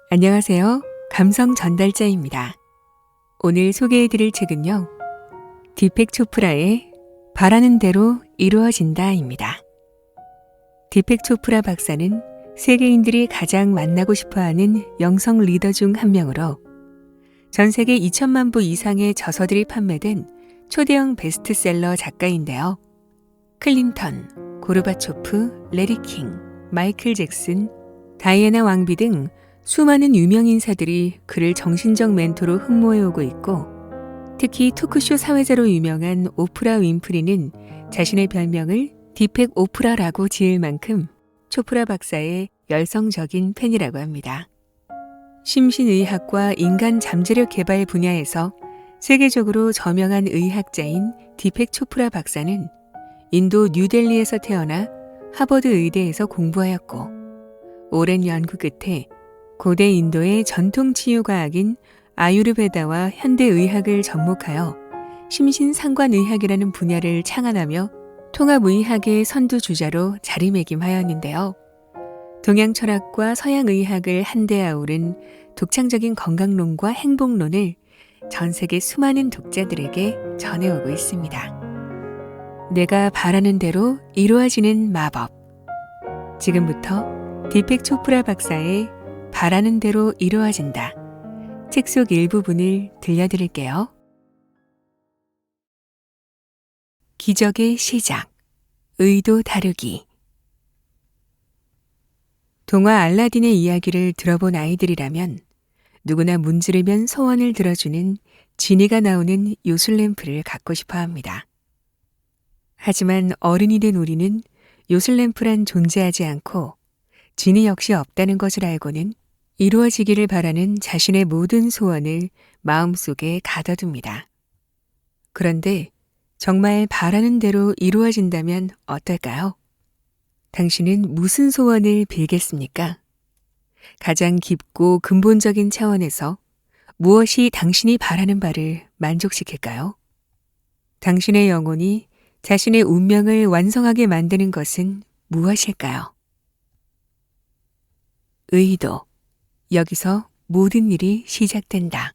안녕하세요. 감성 전달자입니다. 오늘 소개해드릴 책은요. 디펙 초프라의 바라는 대로 이루어진다입니다. 디펙 초프라 박사는 세계인들이 가장 만나고 싶어하는 영성 리더 중 한 명으로 전 세계 2천만 부 이상의 저서들이 판매된 초대형 베스트셀러 작가인데요. 클린턴, 고르바초프, 레리 킹, 마이클 잭슨, 다이애나 왕비 등 수많은 유명 인사들이 그를 정신적 멘토로 흠모해오고 있고, 특히 토크쇼 사회자로 유명한 오프라 윈프리는 자신의 별명을 디펙 오프라라고 지을 만큼 초프라 박사의 열성적인 팬이라고 합니다. 심신의학과 인간 잠재력 개발 분야에서 세계적으로 저명한 의학자인 디펙 초프라 박사는 인도 뉴델리에서 태어나 하버드 의대에서 공부하였고, 오랜 연구 끝에 고대 인도의 전통 치유과학인 아유르베다와 현대의학을 접목하여 심신상관의학이라는 분야를 창안하며 통합의학의 선두주자로 자리매김하였는데요. 동양철학과 서양의학을 한데 아우른 독창적인 건강론과 행복론을 전 세계 수많은 독자들에게 전해오고 있습니다. 내가 바라는 대로 이루어지는 마법. 지금부터 디펙 초프라 박사의 바라는 대로 이루어진다. 책 속 일부분을 들려드릴게요. 기적의 시작. 의도 다루기. 동화 알라딘의 이야기를 들어본 아이들이라면 누구나 문지르면 소원을 들어주는 지니가 나오는 요술램프를 갖고 싶어 합니다. 하지만 어른이 된 우리는 요술램프란 존재하지 않고 지니 역시 없다는 것을 알고는 이루어지기를 바라는 자신의 모든 소원을 마음속에 가둬둡니다. 그런데 정말 바라는 대로 이루어진다면 어떨까요? 당신은 무슨 소원을 빌겠습니까? 가장 깊고 근본적인 차원에서 무엇이 당신이 바라는 바를 만족시킬까요? 당신의 영혼이 자신의 운명을 완성하게 만드는 것은 무엇일까요? 의도. 여기서 모든 일이 시작된다.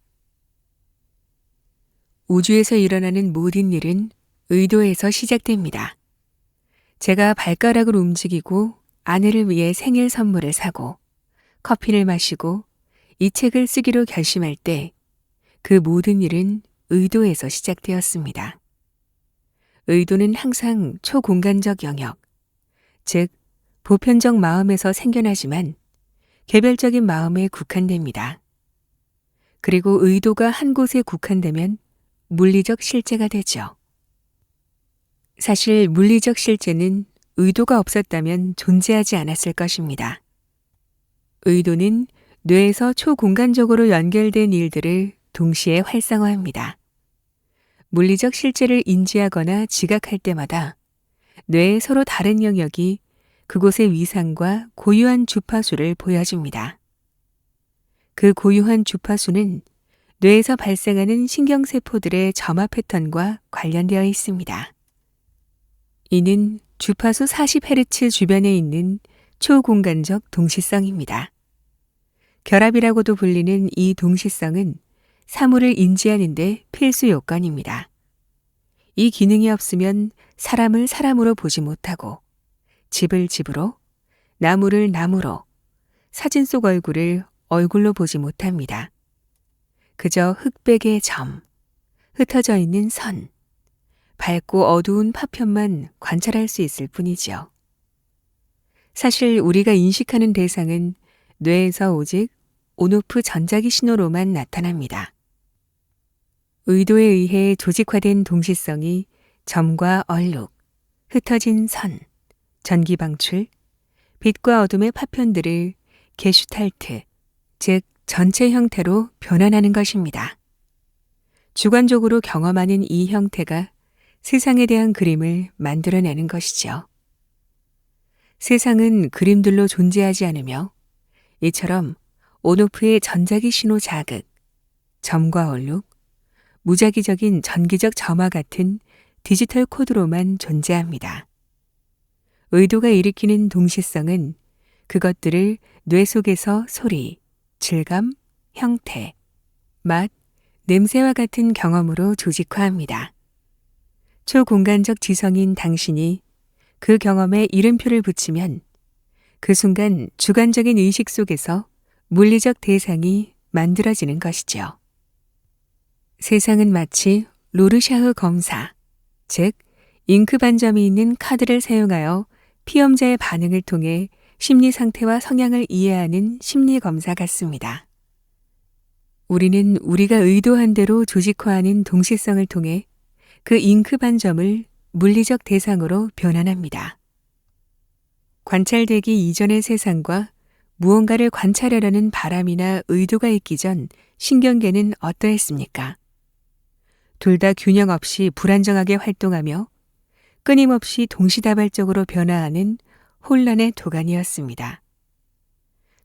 우주에서 일어나는 모든 일은 의도에서 시작됩니다. 제가 발가락을 움직이고 아내를 위해 생일 선물을 사고 커피를 마시고 이 책을 쓰기로 결심할 때 그 모든 일은 의도에서 시작되었습니다. 의도는 항상 초공간적 영역, 즉 보편적 마음에서 생겨나지만 개별적인 마음에 국한됩니다. 그리고 의도가 한 곳에 국한되면 물리적 실제가 되죠. 사실 물리적 실제는 의도가 없었다면 존재하지 않았을 것입니다. 의도는 뇌에서 초공간적으로 연결된 일들을 동시에 활성화합니다. 물리적 실제를 인지하거나 지각할 때마다 뇌의 서로 다른 영역이 그곳의 위상과 고유한 주파수를 보여줍니다. 그 고유한 주파수는 뇌에서 발생하는 신경세포들의 점화 패턴과 관련되어 있습니다. 이는 주파수 40Hz 주변에 있는 초공간적 동시성입니다. 결합이라고도 불리는 이 동시성은 사물을 인지하는 데 필수 요건입니다. 이 기능이 없으면 사람을 사람으로 보지 못하고 집을 집으로, 나무를 나무로, 사진 속 얼굴을 얼굴로 보지 못합니다. 그저 흑백의 점, 흩어져 있는 선, 밝고 어두운 파편만 관찰할 수 있을 뿐이죠. 사실 우리가 인식하는 대상은 뇌에서 오직 온오프 전자기 신호로만 나타납니다. 의도에 의해 조직화된 동시성이 점과 얼룩, 흩어진 선, 전기 방출, 빛과 어둠의 파편들을 게슈탈트, 즉 전체 형태로 변환하는 것입니다. 주관적으로 경험하는 이 형태가 세상에 대한 그림을 만들어내는 것이죠. 세상은 그림들로 존재하지 않으며 이처럼 온오프의 전자기 신호 자극, 점과 얼룩, 무작위적인 전기적 점화 같은 디지털 코드로만 존재합니다. 의도가 일으키는 동시성은 그것들을 뇌 속에서 소리, 질감, 형태, 맛, 냄새와 같은 경험으로 조직화합니다. 초공간적 지성인 당신이 그 경험에 이름표를 붙이면 그 순간 주관적인 의식 속에서 물리적 대상이 만들어지는 것이죠. 세상은 마치 로르샤흐 검사, 즉 잉크 반점이 있는 카드를 사용하여 피험자의 반응을 통해 심리 상태와 성향을 이해하는 심리 검사 같습니다. 우리는 우리가 의도한 대로 조직화하는 동시성을 통해 그 잉크 반점을 물리적 대상으로 변환합니다. 관찰되기 이전의 세상과 무언가를 관찰하려는 바람이나 의도가 있기 전 신경계는 어떠했습니까? 둘 다 균형 없이 불안정하게 활동하며 끊임없이 동시다발적으로 변화하는 혼란의 도가니였습니다.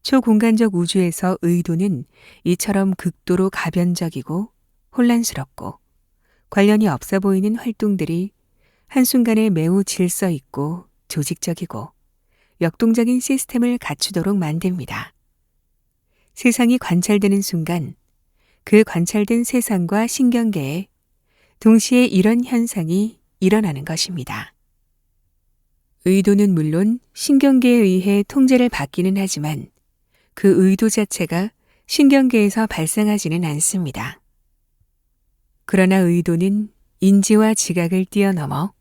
초공간적 우주에서 의도는 이처럼 극도로 가변적이고 혼란스럽고 관련이 없어 보이는 활동들이 한순간에 매우 질서 있고 조직적이고 역동적인 시스템을 갖추도록 만듭니다. 세상이 관찰되는 순간 그 관찰된 세상과 신경계에 동시에 이런 현상이 일어나는 것입니다. 의도는 물론 신경계에 의해 통제를 받기는 하지만 그 의도 자체가 신경계에서 발생하지는 않습니다. 그러나 의도는 인지와 지각을 뛰어넘어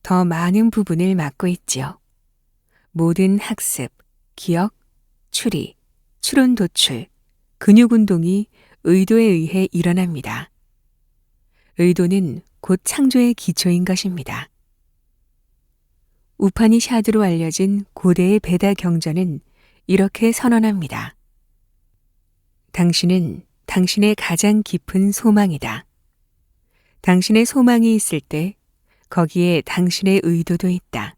더 많은 부분을 맡고 있지요. 모든 학습, 기억, 추리, 추론 도출, 근육 운동이 의도에 의해 일어납니다. 의도는 곧 창조의 기초인 것입니다. 우파니샤드로 알려진 고대의 베다 경전은 이렇게 선언합니다. 당신은 당신의 가장 깊은 소망이다. 당신의 소망이 있을 때 거기에 당신의 의도도 있다.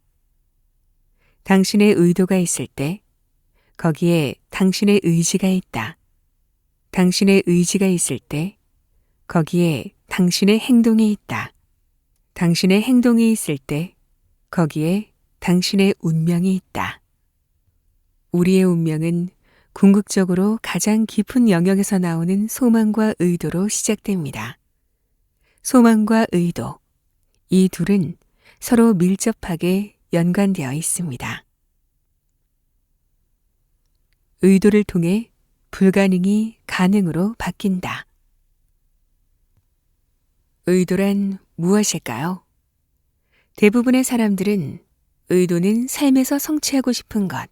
당신의 의도가 있을 때 거기에 당신의 의지가 있다. 당신의 의지가 있을 때 거기에 당신의 행동이 있다. 당신의 행동이 있을 때 거기에 당신의 운명이 있다. 우리의 운명은 궁극적으로 가장 깊은 영역에서 나오는 소망과 의도로 시작됩니다. 소망과 의도, 이 둘은 서로 밀접하게 연관되어 있습니다. 의도를 통해 불가능이 가능으로 바뀐다. 의도란 무엇일까요? 대부분의 사람들은 의도는 삶에서 성취하고 싶은 것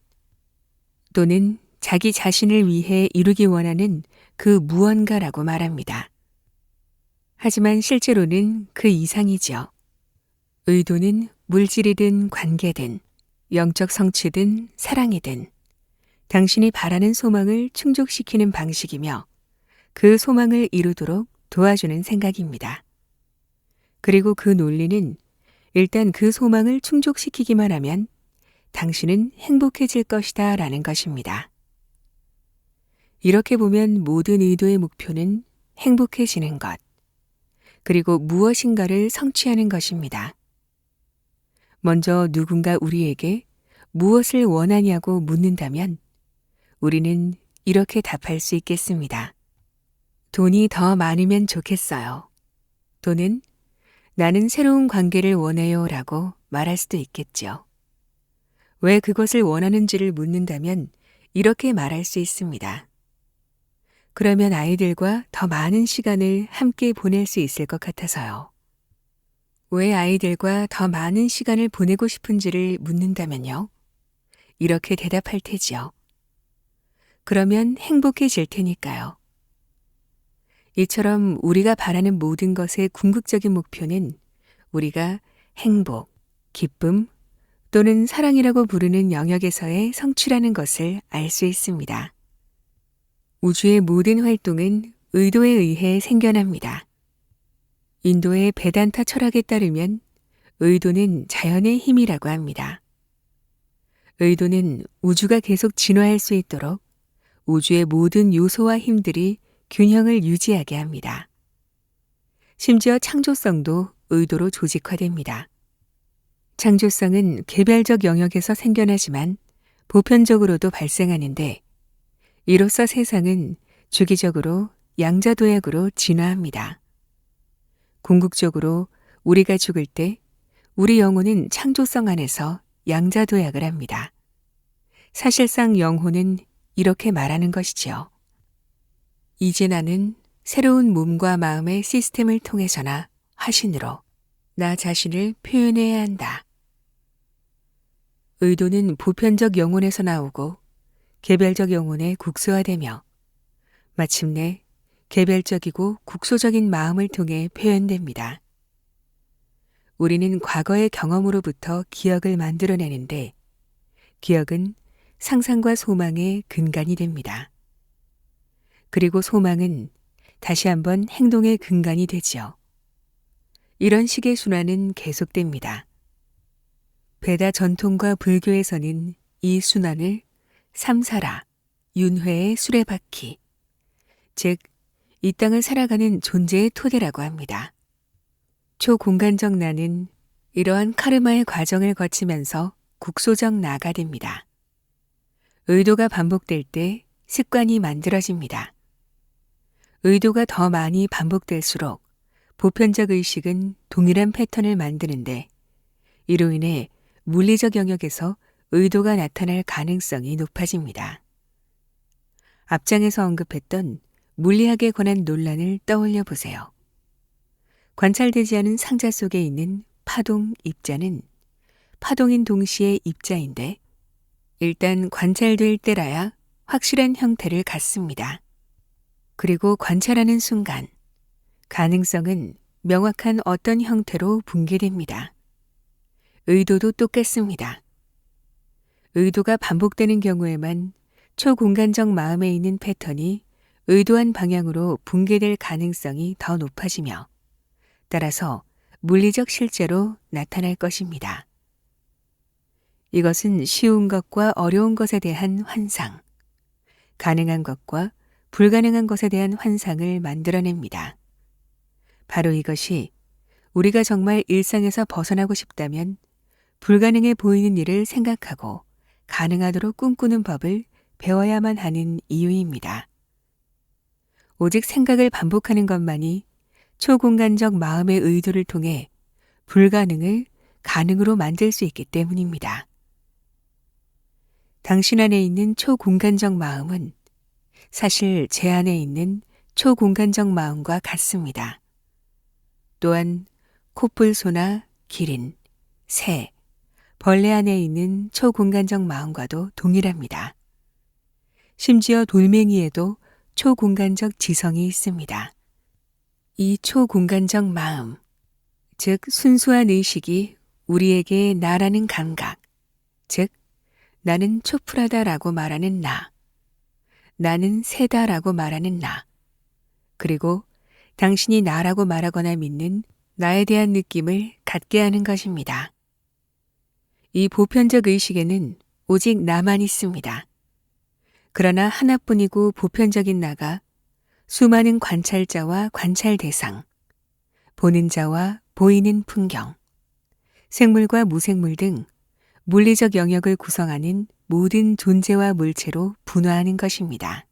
또는 자기 자신을 위해 이루기 원하는 그 무언가라고 말합니다. 하지만 실제로는 그 이상이죠. 의도는 물질이든 관계든 영적 성취든 사랑이든 당신이 바라는 소망을 충족시키는 방식이며 그 소망을 이루도록 도와주는 생각입니다. 그리고 그 논리는 일단 그 소망을 충족시키기만 하면 당신은 행복해질 것이다 라는 것입니다. 이렇게 보면 모든 의도의 목표는 행복해지는 것, 그리고 무엇인가를 성취하는 것입니다. 먼저 누군가 우리에게 무엇을 원하냐고 묻는다면 우리는 이렇게 답할 수 있겠습니다. 돈이 더 많으면 좋겠어요. 또는 나는 새로운 관계를 원해요 라고 말할 수도 있겠죠. 왜 그것을 원하는지를 묻는다면 이렇게 말할 수 있습니다. 그러면 아이들과 더 많은 시간을 함께 보낼 수 있을 것 같아서요. 왜 아이들과 더 많은 시간을 보내고 싶은지를 묻는다면요. 이렇게 대답할 테지요. 그러면 행복해질 테니까요. 이처럼 우리가 바라는 모든 것의 궁극적인 목표는 우리가 행복, 기쁨 또는 사랑이라고 부르는 영역에서의 성취라는 것을 알 수 있습니다. 우주의 모든 활동은 의도에 의해 생겨납니다. 인도의 베단타 철학에 따르면 의도는 자연의 힘이라고 합니다. 의도는 우주가 계속 진화할 수 있도록 우주의 모든 요소와 힘들이 균형을 유지하게 합니다. 심지어 창조성도 의도로 조직화됩니다. 창조성은 개별적 영역에서 생겨나지만 보편적으로도 발생하는데 이로써 세상은 주기적으로 양자도약으로 진화합니다. 궁극적으로 우리가 죽을 때 우리 영혼은 창조성 안에서 양자도약을 합니다. 사실상 영혼은 이렇게 말하는 것이지요. 이제 나는 새로운 몸과 마음의 시스템을 통해서나 화신으로 나 자신을 표현해야 한다. 의도는 보편적 영혼에서 나오고 개별적 영혼에 국소화되며 마침내 개별적이고 국소적인 마음을 통해 표현됩니다. 우리는 과거의 경험으로부터 기억을 만들어내는데 기억은 상상과 소망의 근간이 됩니다. 그리고 소망은 다시 한번 행동의 근간이 되지요. 이런 식의 순환은 계속됩니다. 베다 전통과 불교에서는 이 순환을 삼사라, 윤회의 수레바퀴, 즉 이 땅을 살아가는 존재의 토대라고 합니다. 초공간적 나는 이러한 카르마의 과정을 거치면서 국소적 나가 됩니다. 의도가 반복될 때 습관이 만들어집니다. 의도가 더 많이 반복될수록 보편적 의식은 동일한 패턴을 만드는데 이로 인해 물리적 영역에서 의도가 나타날 가능성이 높아집니다. 앞장에서 언급했던 물리학에 관한 논란을 떠올려 보세요. 관찰되지 않은 상자 속에 있는 파동 입자는 파동인 동시에 입자인데 일단 관찰될 때라야 확실한 형태를 갖습니다. 그리고 관찰하는 순간 가능성은 명확한 어떤 형태로 붕괴됩니다. 의도도 똑같습니다. 의도가 반복되는 경우에만 초공간적 마음에 있는 패턴이 의도한 방향으로 붕괴될 가능성이 더 높아지며 따라서 물리적 실제로 나타날 것입니다. 이것은 쉬운 것과 어려운 것에 대한 환상, 가능한 것과 불가능한 것에 대한 환상을 만들어냅니다. 바로 이것이 우리가 정말 일상에서 벗어나고 싶다면 불가능해 보이는 일을 생각하고 가능하도록 꿈꾸는 법을 배워야만 하는 이유입니다. 오직 생각을 반복하는 것만이 초공간적 마음의 의도를 통해 불가능을 가능으로 만들 수 있기 때문입니다. 당신 안에 있는 초공간적 마음은 사실 제 안에 있는 초공간적 마음과 같습니다. 또한 코뿔소나 기린, 새, 벌레 안에 있는 초공간적 마음과도 동일합니다. 심지어 돌멩이에도 초공간적 지성이 있습니다. 이 초공간적 마음, 즉 순수한 의식이 우리에게 나라는 감각, 즉 나는 초프라다라고 말하는 나, 나는 새다라고 말하는 나, 그리고 당신이 나라고 말하거나 믿는 나에 대한 느낌을 갖게 하는 것입니다. 이 보편적 의식에는 오직 나만 있습니다. 그러나 하나뿐이고 보편적인 나가 수많은 관찰자와 관찰 대상, 보는 자와 보이는 풍경, 생물과 무생물 등 물리적 영역을 구성하는 모든 존재와 물체로 분화하는 것입니다.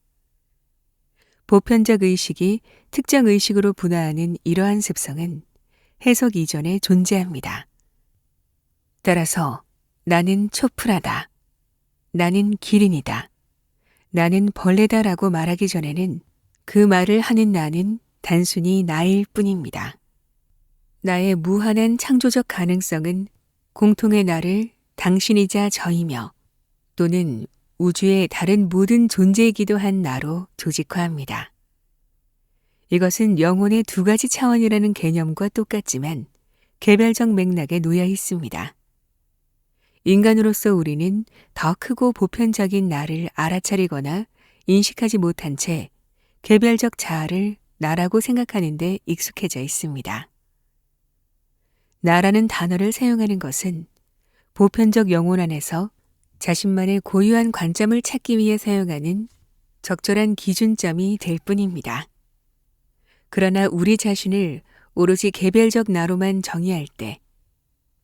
보편적 의식이 특정 의식으로 분화하는 이러한 습성은 해석 이전에 존재합니다. 따라서 나는 초프라다, 나는 기린이다, 나는 벌레다라고 말하기 전에는 그 말을 하는 나는 단순히 나일 뿐입니다. 나의 무한한 창조적 가능성은 공통의 나를 당신이자 저이며 또는 우주의 다른 모든 존재이기도 한 나로 조직화합니다. 이것은 영혼의 두 가지 차원이라는 개념과 똑같지만 개별적 맥락에 놓여 있습니다. 인간으로서 우리는 더 크고 보편적인 나를 알아차리거나 인식하지 못한 채 개별적 자아를 나라고 생각하는 데 익숙해져 있습니다. 나라는 단어를 사용하는 것은 보편적 영혼 안에서 자신만의 고유한 관점을 찾기 위해 사용하는 적절한 기준점이 될 뿐입니다. 그러나 우리 자신을 오로지 개별적 나로만 정의할 때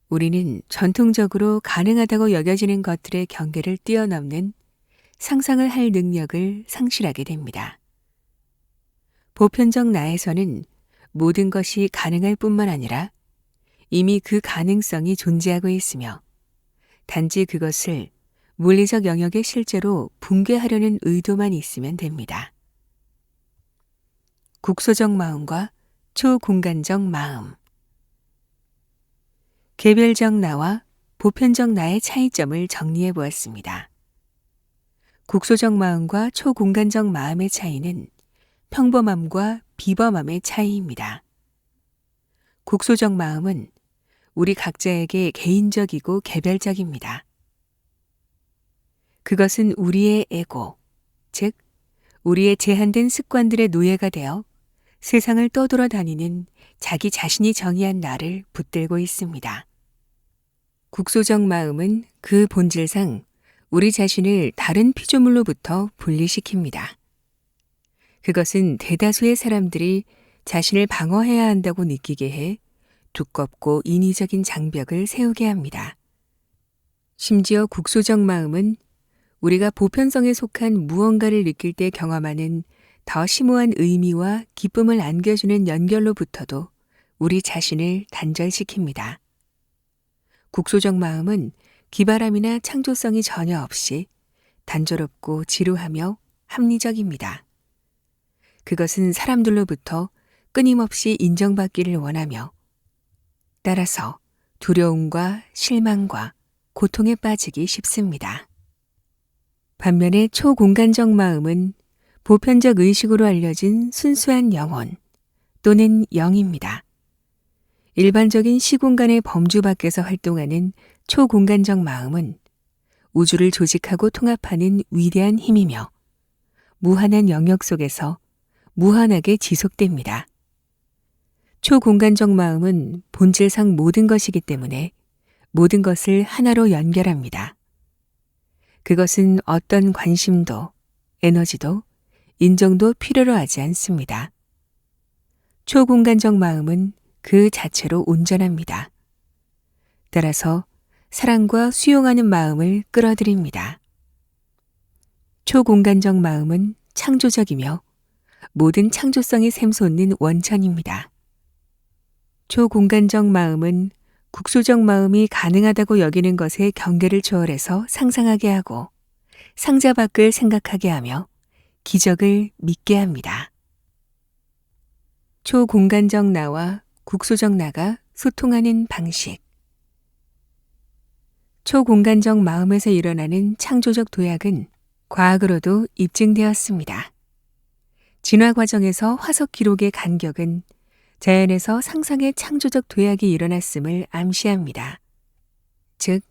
우리는 전통적으로 가능하다고 여겨지는 것들의 경계를 뛰어넘는 상상을 할 능력을 상실하게 됩니다. 보편적 나에서는 모든 것이 가능할 뿐만 아니라 이미 그 가능성이 존재하고 있으며 단지 그것을 물리적 영역에 실제로 붕괴하려는 의도만 있으면 됩니다. 국소적 마음과 초공간적 마음. 개별적 나와 보편적 나의 차이점을 정리해 보았습니다. 국소적 마음과 초공간적 마음의 차이는 평범함과 비범함의 차이입니다. 국소적 마음은 우리 각자에게 개인적이고 개별적입니다. 그것은 우리의 에고, 즉 우리의 제한된 습관들의 노예가 되어 세상을 떠돌아다니는 자기 자신이 정의한 나를 붙들고 있습니다. 국소적 마음은 그 본질상 우리 자신을 다른 피조물로부터 분리시킵니다. 그것은 대다수의 사람들이 자신을 방어해야 한다고 느끼게 해 두껍고 인위적인 장벽을 세우게 합니다. 심지어 국소적 마음은 우리가 보편성에 속한 무언가를 느낄 때 경험하는 더 심오한 의미와 기쁨을 안겨주는 연결로부터도 우리 자신을 단절시킵니다. 국소적 마음은 기발함이나 창조성이 전혀 없이 단조롭고 지루하며 합리적입니다. 그것은 사람들로부터 끊임없이 인정받기를 원하며 따라서 두려움과 실망과 고통에 빠지기 쉽습니다. 반면에 초공간적 마음은 보편적 의식으로 알려진 순수한 영혼 또는 영입니다. 일반적인 시공간의 범주 밖에서 활동하는 초공간적 마음은 우주를 조직하고 통합하는 위대한 힘이며 무한한 영역 속에서 무한하게 지속됩니다. 초공간적 마음은 본질상 모든 것이기 때문에 모든 것을 하나로 연결합니다. 그것은 어떤 관심도, 에너지도, 인정도 필요로 하지 않습니다. 초공간적 마음은 그 자체로 온전합니다. 따라서 사랑과 수용하는 마음을 끌어들입니다. 초공간적 마음은 창조적이며 모든 창조성이 샘솟는 원천입니다. 초공간적 마음은 국소적 마음이 가능하다고 여기는 것의 경계를 초월해서 상상하게 하고 상자 밖을 생각하게 하며 기적을 믿게 합니다. 초공간적 나와 국소적 나가 소통하는 방식. 초공간적 마음에서 일어나는 창조적 도약은 과학으로도 입증되었습니다. 진화 과정에서 화석 기록의 간격은 자연에서 상상의 창조적 도약이 일어났음을 암시합니다. 즉,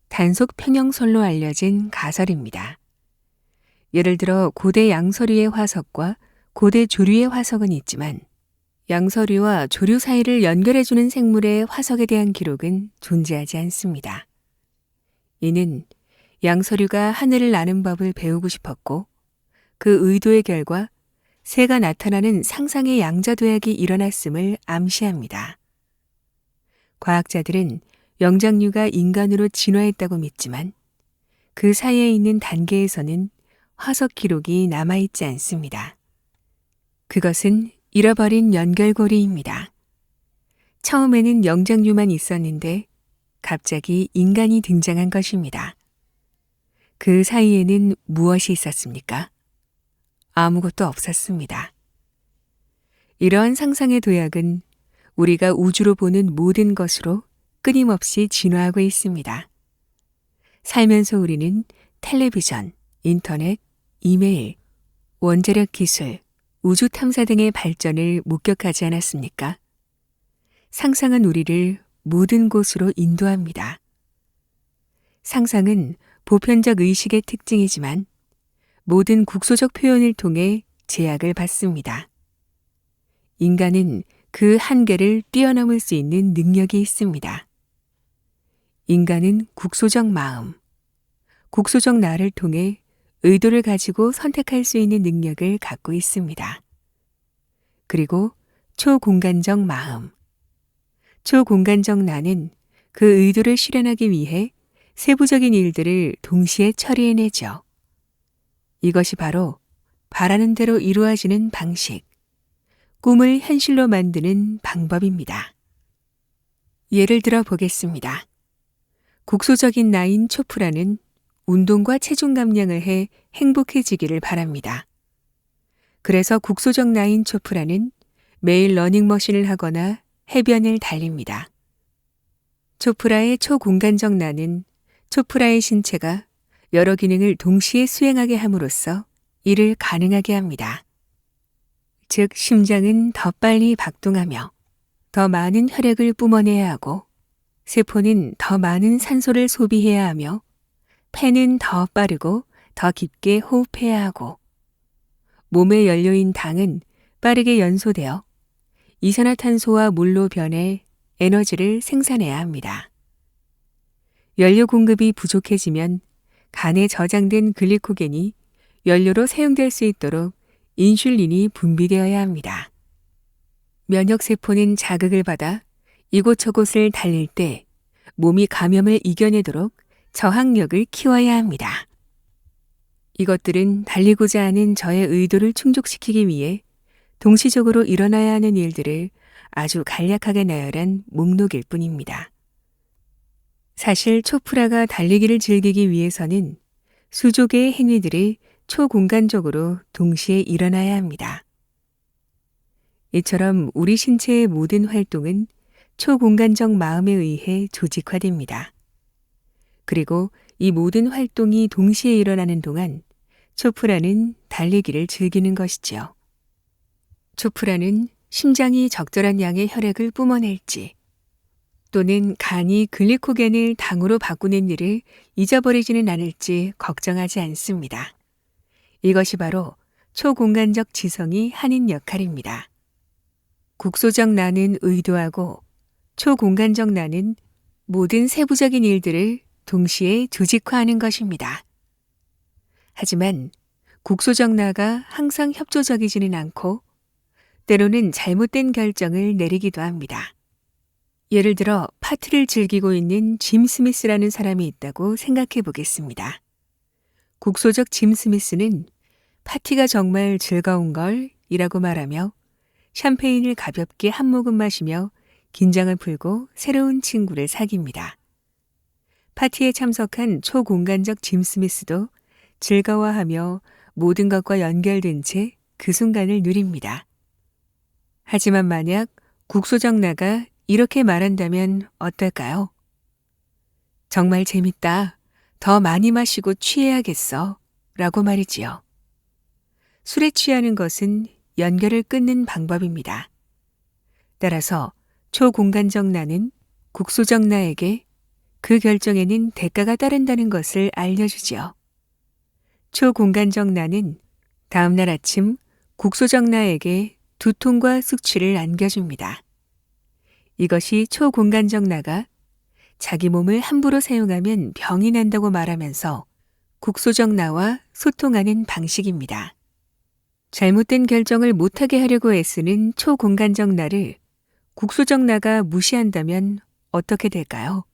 단속 평형설로 알려진 가설입니다. 예를 들어 고대 양서류의 화석과 고대 조류의 화석은 있지만 양서류와 조류 사이를 연결해주는 생물의 화석에 대한 기록은 존재하지 않습니다. 이는 양서류가 하늘을 나는 법을 배우고 싶었고 그 의도의 결과 새가 나타나는 상상의 양자도약이 일어났음을 암시합니다. 과학자들은 영장류가 인간으로 진화했다고 믿지만 그 사이에 있는 단계에서는 화석 기록이 남아있지 않습니다. 그것은 잃어버린 연결고리입니다. 처음에는 영장류만 있었는데 갑자기 인간이 등장한 것입니다. 그 사이에는 무엇이 있었습니까? 아무것도 없었습니다. 이러한 상상의 도약은 우리가 우주로 보는 모든 것으로 끊임없이 진화하고 있습니다. 살면서 우리는 텔레비전, 인터넷, 이메일, 원자력 기술, 우주 탐사 등의 발전을 목격하지 않았습니까? 상상은 우리를 모든 곳으로 인도합니다. 상상은 보편적 의식의 특징이지만 모든 국소적 표현을 통해 제약을 받습니다. 인간은 그 한계를 뛰어넘을 수 있는 능력이 있습니다. 인간은 국소적 마음, 국소적 나를 통해 의도를 가지고 선택할 수 있는 능력을 갖고 있습니다. 그리고 초공간적 마음, 초공간적 나는 그 의도를 실현하기 위해 세부적인 일들을 동시에 처리해내죠. 이것이 바로 바라는 대로 이루어지는 방식, 꿈을 현실로 만드는 방법입니다. 예를 들어 보겠습니다. 국소적인 나인 초프라는 운동과 체중 감량을 해 행복해지기를 바랍니다. 그래서 국소적 나인 초프라는 매일 러닝머신을 하거나 해변을 달립니다. 초프라의 초공간적 나는 초프라의 신체가 여러 기능을 동시에 수행하게 함으로써 이를 가능하게 합니다. 즉, 심장은 더 빨리 박동하며 더 많은 혈액을 뿜어내야 하고, 세포는 더 많은 산소를 소비해야 하며, 폐는 더 빠르고 더 깊게 호흡해야 하고, 몸의 연료인 당은 빠르게 연소되어 이산화탄소와 물로 변해 에너지를 생산해야 합니다. 연료 공급이 부족해지면 간에 저장된 글리코겐이 연료로 사용될 수 있도록 인슐린이 분비되어야 합니다. 면역세포는 자극을 받아 이곳저곳을 달릴 때 몸이 감염을 이겨내도록 저항력을 키워야 합니다. 이것들은 달리고자 하는 저의 의도를 충족시키기 위해 동시적으로 일어나야 하는 일들을 아주 간략하게 나열한 목록일 뿐입니다. 사실 초프라가 달리기를 즐기기 위해서는 수조 개의 행위들이 초공간적으로 동시에 일어나야 합니다. 이처럼 우리 신체의 모든 활동은 초공간적 마음에 의해 조직화됩니다. 그리고 이 모든 활동이 동시에 일어나는 동안 초프라는 달리기를 즐기는 것이지요. 초프라는 심장이 적절한 양의 혈액을 뿜어낼지, 또는 간이 글리코겐을 당으로 바꾸는 일을 잊어버리지는 않을지 걱정하지 않습니다. 이것이 바로 초공간적 지성이 하는 역할입니다. 국소적 나는 의도하고 초공간적 나는 모든 세부적인 일들을 동시에 조직화하는 것입니다. 하지만 국소적 나가 항상 협조적이지는 않고 때로는 잘못된 결정을 내리기도 합니다. 예를 들어 파티를 즐기고 있는 짐 스미스라는 사람이 있다고 생각해 보겠습니다. 국소적 짐 스미스는 파티가 정말 즐거운 걸 이라고 말하며 샴페인을 가볍게 한 모금 마시며 긴장을 풀고 새로운 친구를 사귀입니다. 파티에 참석한 초공간적 짐 스미스도 즐거워하며 모든 것과 연결된 채 그 순간을 누립니다. 하지만 만약 국소적 나가 이렇게 말한다면 어떨까요? 정말 재밌다. 더 많이 마시고 취해야겠어. 라고 말이지요. 술에 취하는 것은 연결을 끊는 방법입니다. 따라서 초공간적 나는 국소적 나에게 그 결정에는 대가가 따른다는 것을 알려주지요. 초공간적 나는 다음날 아침 국소적 나에게 두통과 숙취를 안겨줍니다. 이것이 초공간적 나가 자기 몸을 함부로 사용하면 병이 난다고 말하면서 국소적 나와 소통하는 방식입니다. 잘못된 결정을 못하게 하려고 애쓰는 초공간적 나를 국소적 나가 무시한다면 어떻게 될까요?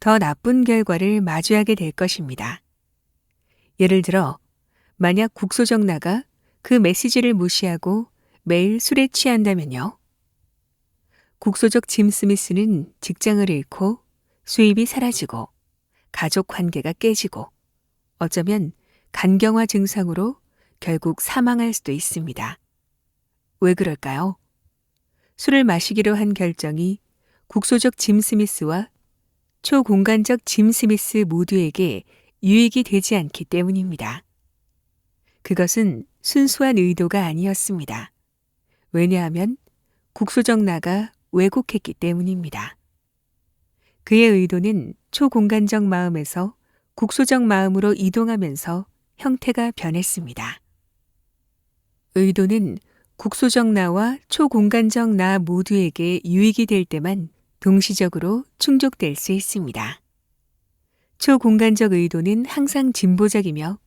더 나쁜 결과를 마주하게 될 것입니다. 예를 들어, 만약 국소적 나가 그 메시지를 무시하고 매일 술에 취한다면요. 국소적 짐 스미스는 직장을 잃고 수입이 사라지고 가족 관계가 깨지고 어쩌면 간경화 증상으로 결국 사망할 수도 있습니다. 왜 그럴까요? 술을 마시기로 한 결정이 국소적 짐 스미스와 초공간적 짐 스미스 모두에게 유익이 되지 않기 때문입니다. 그것은 순수한 의도가 아니었습니다. 왜냐하면 국소적 나가 왜곡했기 때문입니다. 그의 의도는 초공간적 마음에서 국소적 마음으로 이동하면서 형태가 변했습니다. 의도는 국소적 나와 초공간적 나 모두에게 유익이 될 때만 동시적으로 충족될 수 있습니다. 초공간적 의도는 항상 진보적이며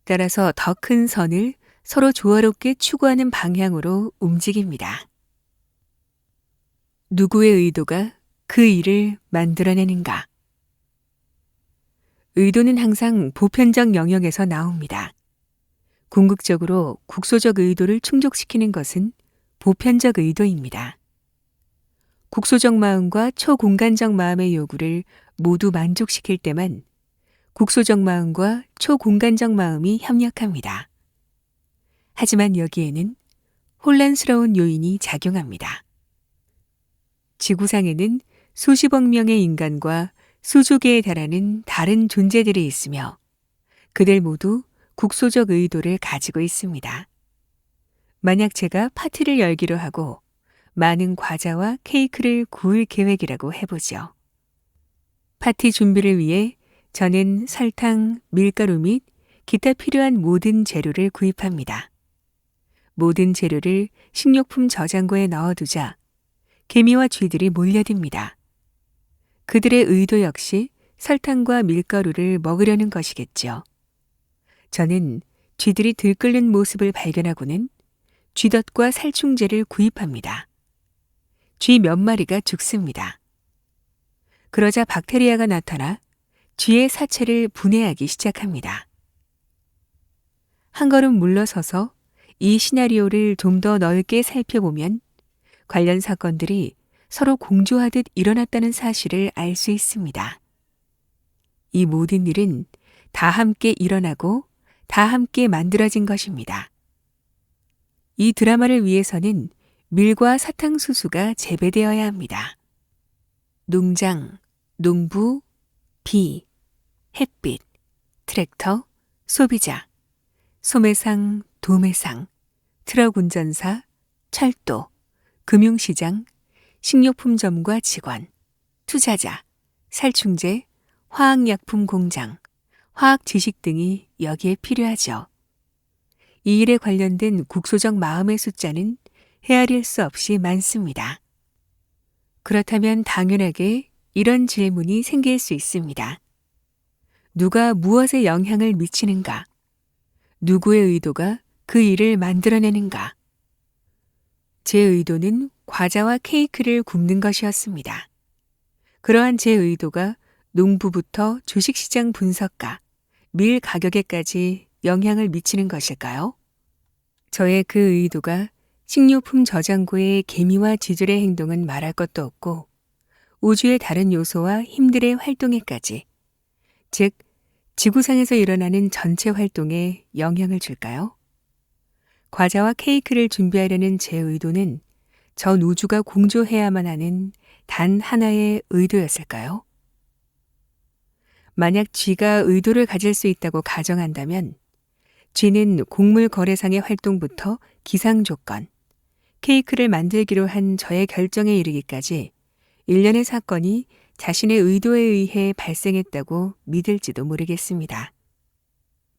따라서 더 큰 선을 서로 조화롭게 추구하는 방향으로 움직입니다. 누구의 의도가 그 일을 만들어내는가? 의도는 항상 보편적 영역에서 나옵니다. 궁극적으로 국소적 의도를 충족시키는 것은 보편적 의도입니다. 국소적 마음과 초공간적 마음의 요구를 모두 만족시킬 때만 국소적 마음과 초공간적 마음이 협력합니다. 하지만 여기에는 혼란스러운 요인이 작용합니다. 지구상에는 수십억 명의 인간과 수조 개에 달하는 다른 존재들이 있으며 그들 모두 국소적 의도를 가지고 있습니다. 만약 제가 파티를 열기로 하고 많은 과자와 케이크를 구울 계획이라고 해보죠. 파티 준비를 위해 저는 설탕, 밀가루 및 기타 필요한 모든 재료를 구입합니다. 모든 재료를 식료품 저장고에 넣어두자 개미와 쥐들이 몰려듭니다. 그들의 의도 역시 설탕과 밀가루를 먹으려는 것이겠죠. 저는 쥐들이 들끓는 모습을 발견하고는 쥐덫과 살충제를 구입합니다. 쥐 몇 마리가 죽습니다. 그러자 박테리아가 나타나 쥐의 사체를 분해하기 시작합니다. 한 걸음 물러서서 이 시나리오를 좀 더 넓게 살펴보면 관련 사건들이 서로 공조하듯 일어났다는 사실을 알 수 있습니다. 이 모든 일은 다 함께 일어나고 다 함께 만들어진 것입니다. 이 드라마를 위해서는 밀과 사탕수수가 재배되어야 합니다. 농장, 농부, 비, 햇빛, 트랙터, 소비자, 소매상, 도매상, 트럭 운전사, 철도, 금융시장, 식료품점과 직원, 투자자, 살충제, 화학약품 공장, 화학지식 등이 여기에 필요하죠. 이 일에 관련된 국소적 마음의 숫자는 헤아릴 수 없이 많습니다. 그렇다면 당연하게 이런 질문이 생길 수 있습니다. 누가 무엇에 영향을 미치는가? 누구의 의도가 그 일을 만들어내는가? 제 의도는 과자와 케이크를 굽는 것이었습니다. 그러한 제 의도가 농부부터 주식시장 분석가, 밀 가격에까지 영향을 미치는 것일까요? 저의 그 의도가 식료품 저장고의 개미와 쥐들의 행동은 말할 것도 없고 우주의 다른 요소와 힘들의 활동에까지, 즉 지구상에서 일어나는 전체 활동에 영향을 줄까요? 과자와 케이크를 준비하려는 제 의도는 전 우주가 공조해야만 하는 단 하나의 의도였을까요? 만약 쥐가 의도를 가질 수 있다고 가정한다면 쥐는 곡물 거래상의 활동부터 기상 조건, 케이크를 만들기로 한 저의 결정에 이르기까지 일련의 사건이 자신의 의도에 의해 발생했다고 믿을지도 모르겠습니다.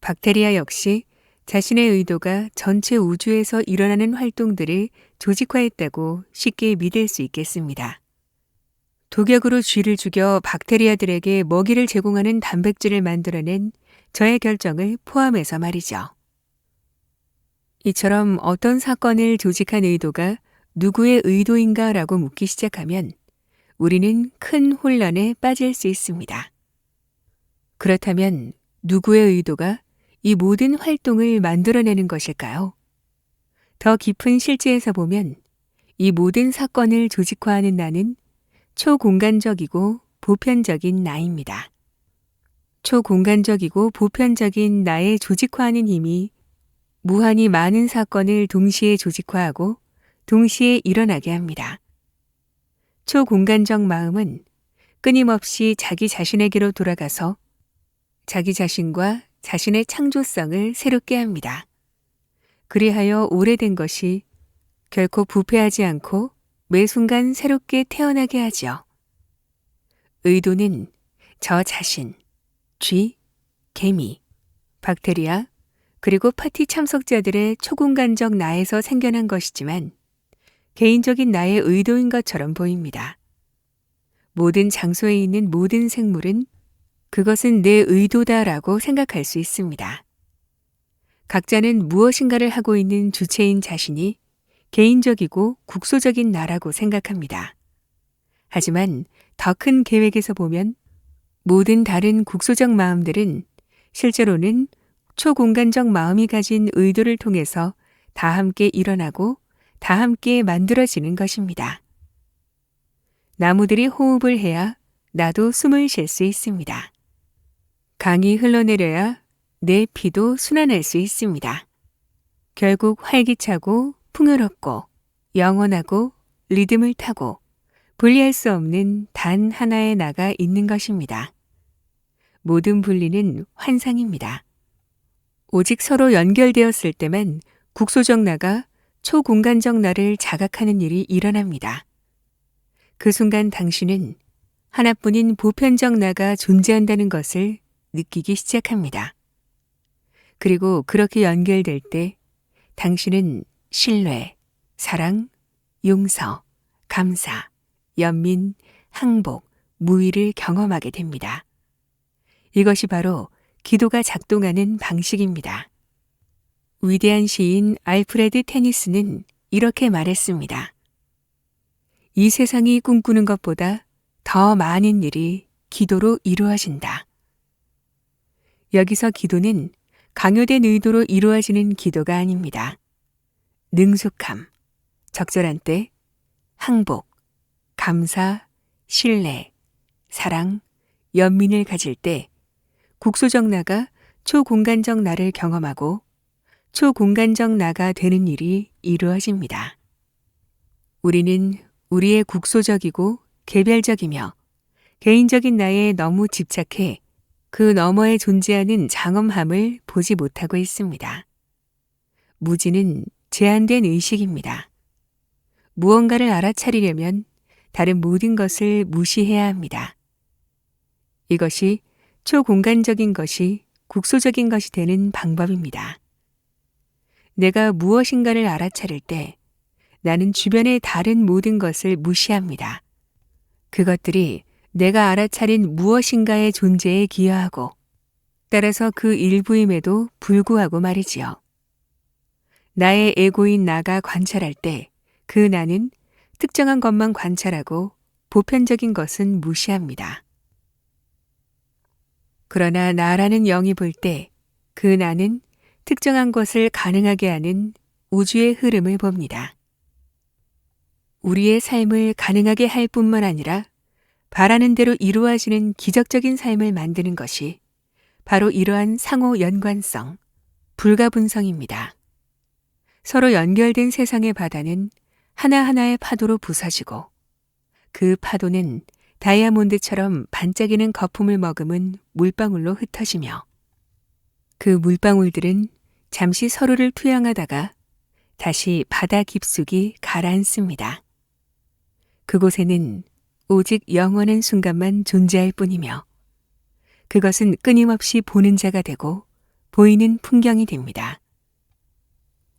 박테리아 역시 자신의 의도가 전체 우주에서 일어나는 활동들을 조직화했다고 쉽게 믿을 수 있겠습니다. 독약으로 쥐를 죽여 박테리아들에게 먹이를 제공하는 단백질을 만들어낸 저의 결정을 포함해서 말이죠. 이처럼 어떤 사건을 조직한 의도가 누구의 의도인가라고 묻기 시작하면 우리는 큰 혼란에 빠질 수 있습니다. 그렇다면 누구의 의도가 이 모든 활동을 만들어내는 것일까요? 더 깊은 실제에서 보면 이 모든 사건을 조직화하는 나는 초공간적이고 보편적인 나입니다. 초공간적이고 보편적인 나의 조직화하는 힘이 무한히 많은 사건을 동시에 조직화하고 동시에 일어나게 합니다. 초공간적 마음은 끊임없이 자기 자신에게로 돌아가서 자기 자신과 자신의 창조성을 새롭게 합니다. 그리하여 오래된 것이 결코 부패하지 않고 매 순간 새롭게 태어나게 하죠. 의도는 저 자신, 쥐, 개미, 박테리아, 그리고 파티 참석자들의 초공간적 나에서 생겨난 것이지만 개인적인 나의 의도인 것처럼 보입니다. 모든 장소에 있는 모든 생물은 그것은 내 의도다라고 생각할 수 있습니다. 각자는 무엇인가를 하고 있는 주체인 자신이 개인적이고 국소적인 나라고 생각합니다. 하지만 더 큰 계획에서 보면 모든 다른 국소적 마음들은 실제로는 초공간적 마음이 가진 의도를 통해서 다 함께 일어나고 다 함께 만들어지는 것입니다. 나무들이 호흡을 해야 나도 숨을 쉴 수 있습니다. 강이 흘러내려야 내 피도 순환할 수 있습니다. 결국 활기차고 풍요롭고 영원하고 리듬을 타고 분리할 수 없는 단 하나의 나가 있는 것입니다. 모든 분리는 환상입니다. 오직 서로 연결되었을 때만 국소적 나가 초공간적 나를 자각하는 일이 일어납니다. 그 순간 당신은 하나뿐인 보편적 나가 존재한다는 것을 느끼기 시작합니다. 그리고 그렇게 연결될 때 당신은 신뢰, 사랑, 용서, 감사, 연민, 항복, 무의를 경험하게 됩니다. 이것이 바로 기도가 작동하는 방식입니다. 위대한 시인 알프레드 테니스는 이렇게 말했습니다. 이 세상이 꿈꾸는 것보다 더 많은 일이 기도로 이루어진다. 여기서 기도는 강요된 의도로 이루어지는 기도가 아닙니다. 능숙함, 적절한 때, 항복, 감사, 신뢰, 사랑, 연민을 가질 때 국소적 나가 초공간적 나를 경험하고 초공간적 나가 되는 일이 이루어집니다. 우리는 우리의 국소적이고 개별적이며 개인적인 나에 너무 집착해 그 너머에 존재하는 장엄함을 보지 못하고 있습니다. 무지는 제한된 의식입니다. 무언가를 알아차리려면 다른 모든 것을 무시해야 합니다. 이것이 초공간적인 것이 국소적인 것이 되는 방법입니다. 내가 무엇인가를 알아차릴 때 나는 주변의 다른 모든 것을 무시합니다. 그것들이 내가 알아차린 무엇인가의 존재에 기여하고 따라서 그 일부임에도 불구하고 말이지요. 나의 에고인 나가 관찰할 때 그 나는 특정한 것만 관찰하고 보편적인 것은 무시합니다. 그러나 나라는 영이 볼 때 그 나는 특정한 것을 가능하게 하는 우주의 흐름을 봅니다. 우리의 삶을 가능하게 할 뿐만 아니라 바라는 대로 이루어지는 기적적인 삶을 만드는 것이 바로 이러한 상호 연관성, 불가분성입니다. 서로 연결된 세상의 바다는 하나하나의 파도로 부서지고 그 파도는 다이아몬드처럼 반짝이는 거품을 머금은 물방울로 흩어지며 그 물방울들은 잠시 서로를 투영하다가 다시 바다 깊숙이 가라앉습니다. 그곳에는 오직 영원한 순간만 존재할 뿐이며 그것은 끊임없이 보는 자가 되고 보이는 풍경이 됩니다.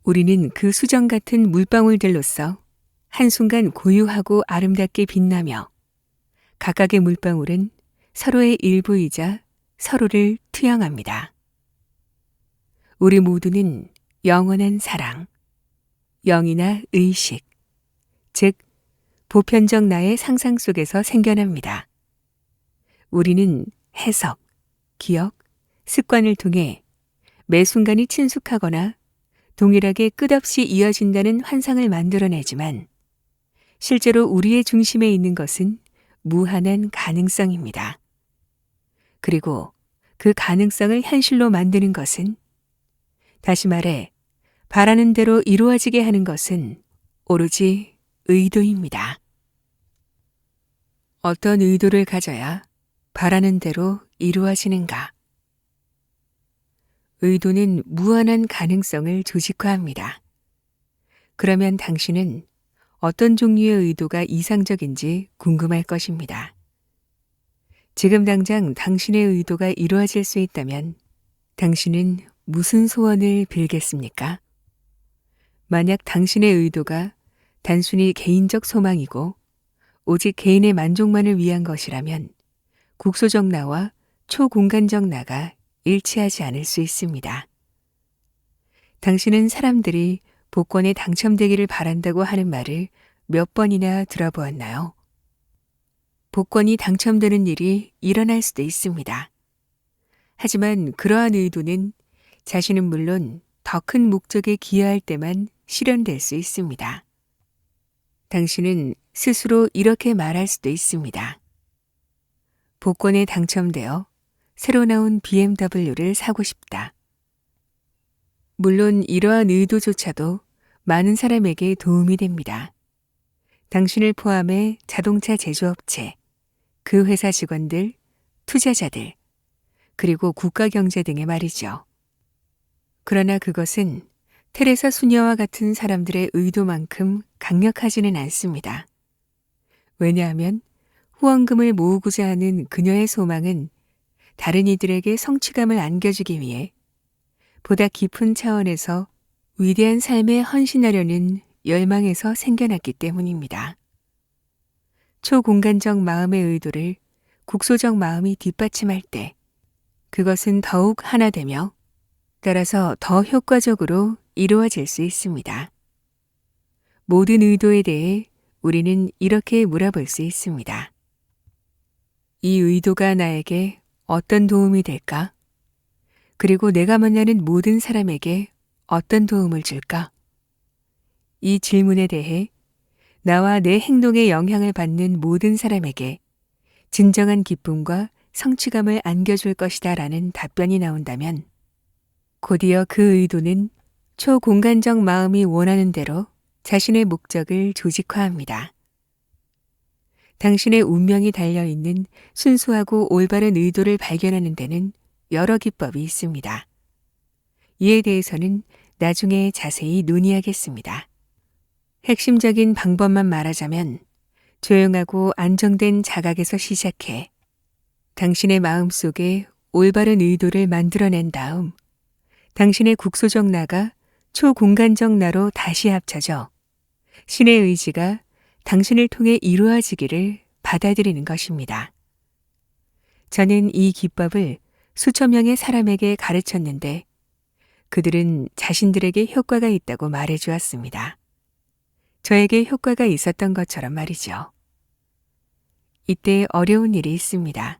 우리는 그 수정 같은 물방울들로서 한순간 고유하고 아름답게 빛나며 각각의 물방울은 서로의 일부이자 서로를 투영합니다. 우리 모두는 영원한 사랑, 영이나 의식, 즉 보편적 나의 상상 속에서 생겨납니다. 우리는 해석, 기억, 습관을 통해 매 순간이 친숙하거나 동일하게 끝없이 이어진다는 환상을 만들어내지만 실제로 우리의 중심에 있는 것은 무한한 가능성입니다. 그리고 그 가능성을 현실로 만드는 것은 다시 말해 바라는 대로 이루어지게 하는 것은 오로지 의도입니다. 어떤 의도를 가져야 바라는 대로 이루어지는가? 의도는 무한한 가능성을 조직화합니다. 그러면 당신은 어떤 종류의 의도가 이상적인지 궁금할 것입니다. 지금 당장 당신의 의도가 이루어질 수 있다면 당신은 무슨 소원을 빌겠습니까? 만약 당신의 의도가 단순히 개인적 소망이고 오직 개인의 만족만을 위한 것이라면 국소적 나와 초공간적 나가 일치하지 않을 수 있습니다. 당신은 사람들이 복권에 당첨되기를 바란다고 하는 말을 몇 번이나 들어보았나요? 복권이 당첨되는 일이 일어날 수도 있습니다. 하지만 그러한 의도는 자신은 물론 더 큰 목적에 기여할 때만 실현될 수 있습니다. 당신은 스스로 이렇게 말할 수도 있습니다. 복권에 당첨되어 새로 나온 BMW를 사고 싶다. 물론 이러한 의도조차도 많은 사람에게 도움이 됩니다. 당신을 포함해 자동차 제조업체, 그 회사 직원들, 투자자들, 그리고 국가 경제 등의 말이죠. 그러나 그것은 테레사 수녀와 같은 사람들의 의도만큼 강력하지는 않습니다. 왜냐하면 후원금을 모으고자 하는 그녀의 소망은 다른 이들에게 성취감을 안겨주기 위해 보다 깊은 차원에서 위대한 삶에 헌신하려는 열망에서 생겨났기 때문입니다. 초공간적 마음의 의도를 국소적 마음이 뒷받침할 때 그것은 더욱 하나 되며 따라서 더 효과적으로 이루어질 수 있습니다. 모든 의도에 대해 우리는 이렇게 물어볼 수 있습니다. 이 의도가 나에게 어떤 도움이 될까? 그리고 내가 만나는 모든 사람에게 어떤 도움을 줄까? 이 질문에 대해 나와 내 행동에 영향을 받는 모든 사람에게 진정한 기쁨과 성취감을 안겨줄 것이다 라는 답변이 나온다면 곧이어 그 의도는 초공간적 마음이 원하는 대로 자신의 목적을 조직화합니다. 당신의 운명이 달려있는 순수하고 올바른 의도를 발견하는 데는 여러 기법이 있습니다. 이에 대해서는 나중에 자세히 논의하겠습니다. 핵심적인 방법만 말하자면 조용하고 안정된 자각에서 시작해 당신의 마음속에 올바른 의도를 만들어낸 다음 당신의 국소적 나가 초공간적 나로 다시 합쳐져 신의 의지가 당신을 통해 이루어지기를 받아들이는 것입니다. 저는 이 기법을 수천 명의 사람에게 가르쳤는데 그들은 자신들에게 효과가 있다고 말해 주었습니다. 저에게 효과가 있었던 것처럼 말이죠. 이때 어려운 일이 있습니다.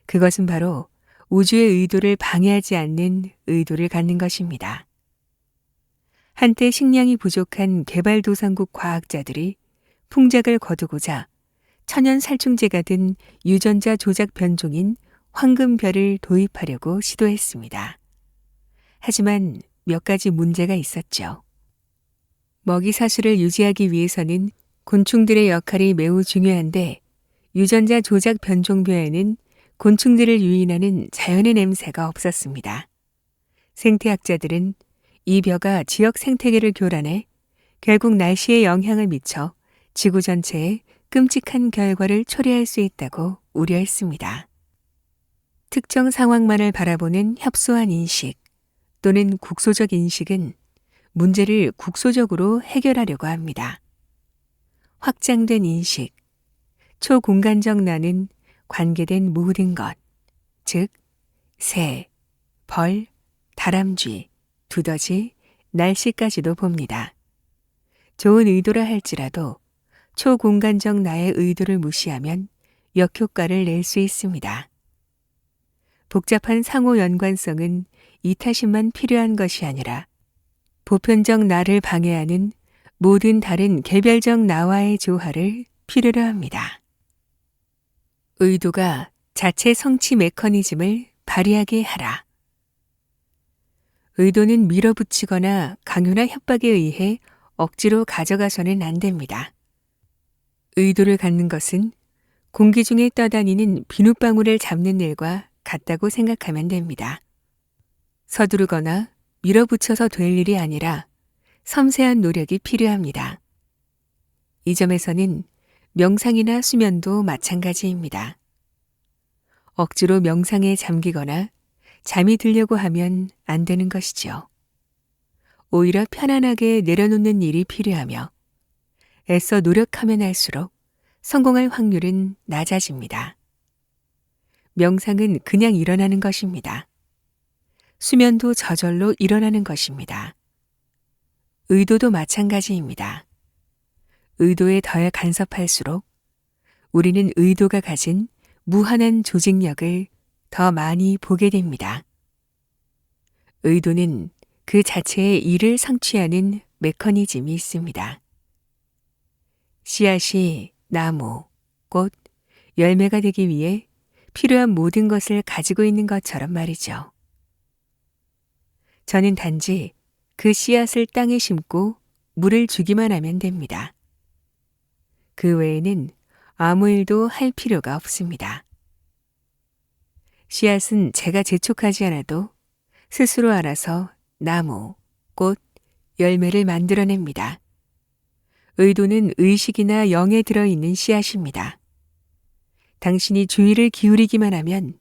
그것은 바로 우주의 의도를 방해하지 않는 의도를 갖는 것입니다. 한때 식량이 부족한 개발도상국 과학자들이 풍작을 거두고자 천연 살충제가 된 유전자 조작 변종인 황금별을 도입하려고 시도했습니다. 하지만 몇 가지 문제가 있었죠. 먹이 사슬을 유지하기 위해서는 곤충들의 역할이 매우 중요한데 유전자 조작 변종벼에는 곤충들을 유인하는 자연의 냄새가 없었습니다. 생태학자들은 이 벼가 지역 생태계를 교란해 결국 날씨에 영향을 미쳐 지구 전체에 끔찍한 결과를 초래할 수 있다고 우려했습니다. 특정 상황만을 바라보는 협소한 인식 또는 국소적 인식은 문제를 국소적으로 해결하려고 합니다. 확장된 인식, 초공간적 나는 관계된 모든 것, 즉 새, 벌, 다람쥐, 두더지, 날씨까지도 봅니다. 좋은 의도라 할지라도 초공간적 나의 의도를 무시하면 역효과를 낼 수 있습니다. 복잡한 상호 연관성은 이타심만 필요한 것이 아니라 보편적 나를 방해하는 모든 다른 개별적 나와의 조화를 필요로 합니다. 의도가 자체 성취 메커니즘을 발휘하게 하라. 의도는 밀어붙이거나 강요나 협박에 의해 억지로 가져가서는 안 됩니다. 의도를 갖는 것은 공기 중에 떠다니는 비눗방울을 잡는 일과 같다고 생각하면 됩니다. 서두르거나 밀어붙여서 될 일이 아니라 섬세한 노력이 필요합니다. 이 점에서는 명상이나 수면도 마찬가지입니다. 억지로 명상에 잠기거나 잠이 들려고 하면 안 되는 것이죠. 오히려 편안하게 내려놓는 일이 필요하며 애써 노력하면 할수록 성공할 확률은 낮아집니다. 명상은 그냥 일어나는 것입니다. 수면도 저절로 일어나는 것입니다. 의도도 마찬가지입니다. 의도에 더 간섭할수록 우리는 의도가 가진 무한한 조직력을 더 많이 보게 됩니다. 의도는 그 자체의 일을 성취하는 메커니즘이 있습니다. 씨앗이 나무, 꽃, 열매가 되기 위해 필요한 모든 것을 가지고 있는 것처럼 말이죠. 저는 단지 그 씨앗을 땅에 심고 물을 주기만 하면 됩니다. 그 외에는 아무 일도 할 필요가 없습니다. 씨앗은 제가 재촉하지 않아도 스스로 알아서 나무, 꽃, 열매를 만들어냅니다. 의도는 의식이나 영에 들어있는 씨앗입니다. 당신이 주의를 기울이기만 하면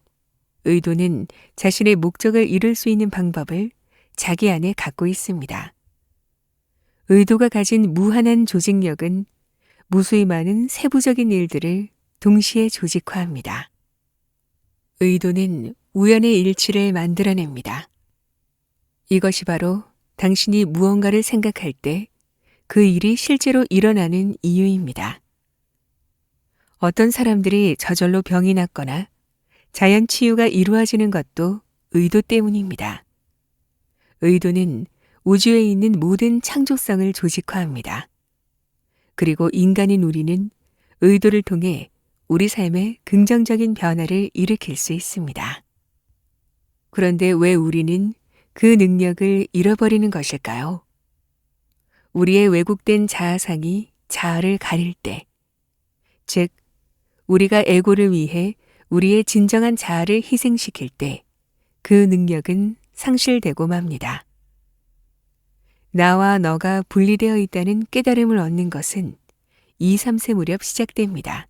의도는 자신의 목적을 이룰 수 있는 방법을 자기 안에 갖고 있습니다. 의도가 가진 무한한 조직력은 무수히 많은 세부적인 일들을 동시에 조직화합니다. 의도는 우연의 일치를 만들어냅니다. 이것이 바로 당신이 무언가를 생각할 때 그 일이 실제로 일어나는 이유입니다. 어떤 사람들이 저절로 병이 낫거나 자연 치유가 이루어지는 것도 의도 때문입니다. 의도는 우주에 있는 모든 창조성을 조직화합니다. 그리고 인간인 우리는 의도를 통해 우리 삶에 긍정적인 변화를 일으킬 수 있습니다. 그런데 왜 우리는 그 능력을 잃어버리는 것일까요? 우리의 왜곡된 자아상이 자아를 가릴 때, 즉, 우리가 에고를 위해 우리의 진정한 자아를 희생시킬 때, 그 능력은 상실되고 맙니다. 나와 너가 분리되어 있다는 깨달음을 얻는 것은 2, 3세 무렵 시작됩니다.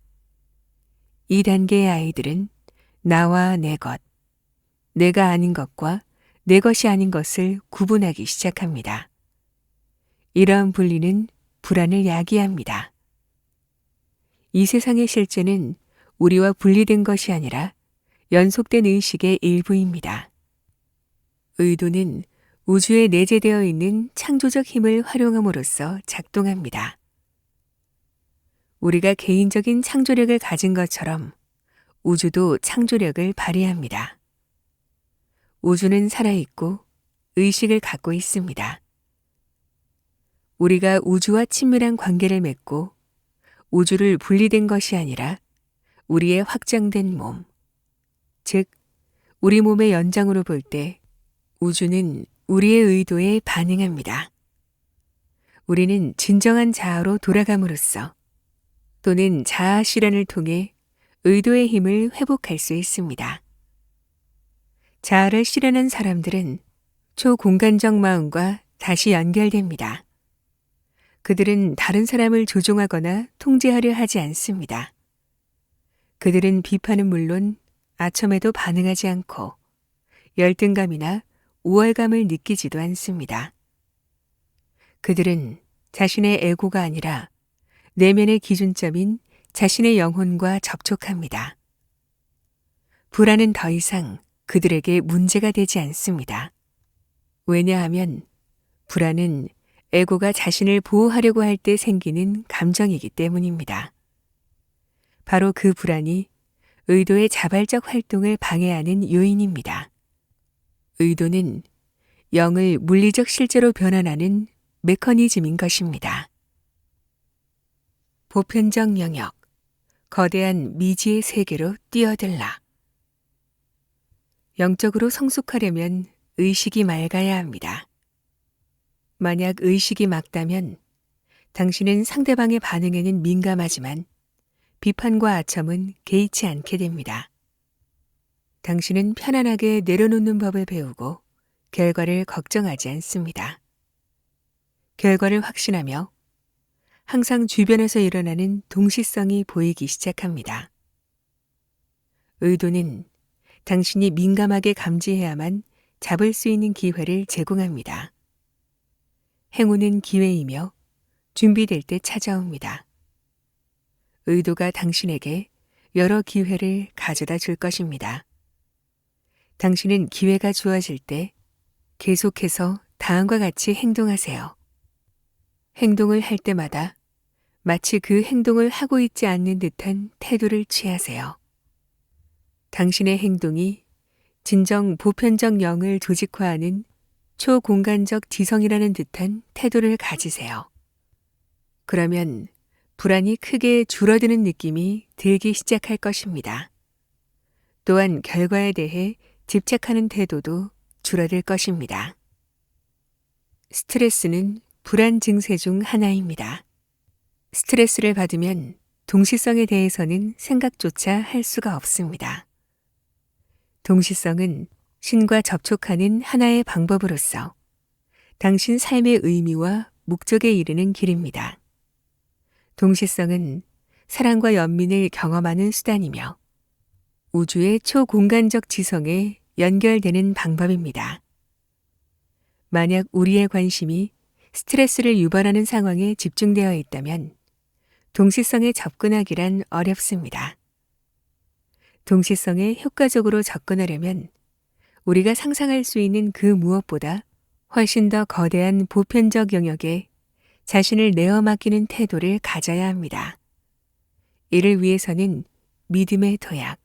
이 단계의 아이들은 나와 내 것, 내가 아닌 것과 내 것이 아닌 것을 구분하기 시작합니다. 이러한 분리는 불안을 야기합니다. 이 세상의 실제는 우리와 분리된 것이 아니라 연속된 의식의 일부입니다. 의도는 우주에 내재되어 있는 창조적 힘을 활용함으로써 작동합니다. 우리가 개인적인 창조력을 가진 것처럼 우주도 창조력을 발휘합니다. 우주는 살아있고 의식을 갖고 있습니다. 우리가 우주와 친밀한 관계를 맺고 우주를 분리된 것이 아니라 우리의 확장된 몸, 즉 우리 몸의 연장으로 볼 때 우주는 우리의 의도에 반응합니다. 우리는 진정한 자아로 돌아감으로써 또는 자아 실현을 통해 의도의 힘을 회복할 수 있습니다. 자아를 실현한 사람들은 초공간적 마음과 다시 연결됩니다. 그들은 다른 사람을 조종하거나 통제하려 하지 않습니다. 그들은 비판은 물론 아첨에도 반응하지 않고 열등감이나 우월감을 느끼지도 않습니다. 그들은 자신의 에고가 아니라 내면의 기준점인 자신의 영혼과 접촉합니다. 불안은 더 이상 그들에게 문제가 되지 않습니다. 왜냐하면 불안은 에고가 자신을 보호하려고 할 때 생기는 감정이기 때문입니다. 바로 그 불안이 의도의 자발적 활동을 방해하는 요인입니다. 의도는 영을 물리적 실제로 변환하는 메커니즘인 것입니다. 보편적 영역, 거대한 미지의 세계로 뛰어들라. 영적으로 성숙하려면 의식이 맑아야 합니다. 만약 의식이 맑다면 당신은 상대방의 반응에는 민감하지만 비판과 아첨은 개의치 않게 됩니다. 당신은 편안하게 내려놓는 법을 배우고 결과를 걱정하지 않습니다. 결과를 확신하며 항상 주변에서 일어나는 동시성이 보이기 시작합니다. 의도는 당신이 민감하게 감지해야만 잡을 수 있는 기회를 제공합니다. 행운은 기회이며 준비될 때 찾아옵니다. 의도가 당신에게 여러 기회를 가져다 줄 것입니다. 당신은 기회가 주어질 때 계속해서 다음과 같이 행동하세요. 행동을 할 때마다 마치 그 행동을 하고 있지 않는 듯한 태도를 취하세요. 당신의 행동이 진정 보편적 영을 조직화하는 초공간적 지성이라는 듯한 태도를 가지세요. 그러면 불안이 크게 줄어드는 느낌이 들기 시작할 것입니다. 또한 결과에 대해 집착하는 태도도 줄어들 것입니다. 스트레스는 불안 증세 중 하나입니다. 스트레스를 받으면 동시성에 대해서는 생각조차 할 수가 없습니다. 동시성은 신과 접촉하는 하나의 방법으로서 당신 삶의 의미와 목적에 이르는 길입니다. 동시성은 사랑과 연민을 경험하는 수단이며 우주의 초공간적 지성에 연결되는 방법입니다. 만약 우리의 관심이 스트레스를 유발하는 상황에 집중되어 있다면 동시성에 접근하기란 어렵습니다. 동시성에 효과적으로 접근하려면 우리가 상상할 수 있는 그 무엇보다 훨씬 더 거대한 보편적 영역에 자신을 내어 맡기는 태도를 가져야 합니다. 이를 위해서는 믿음의 도약,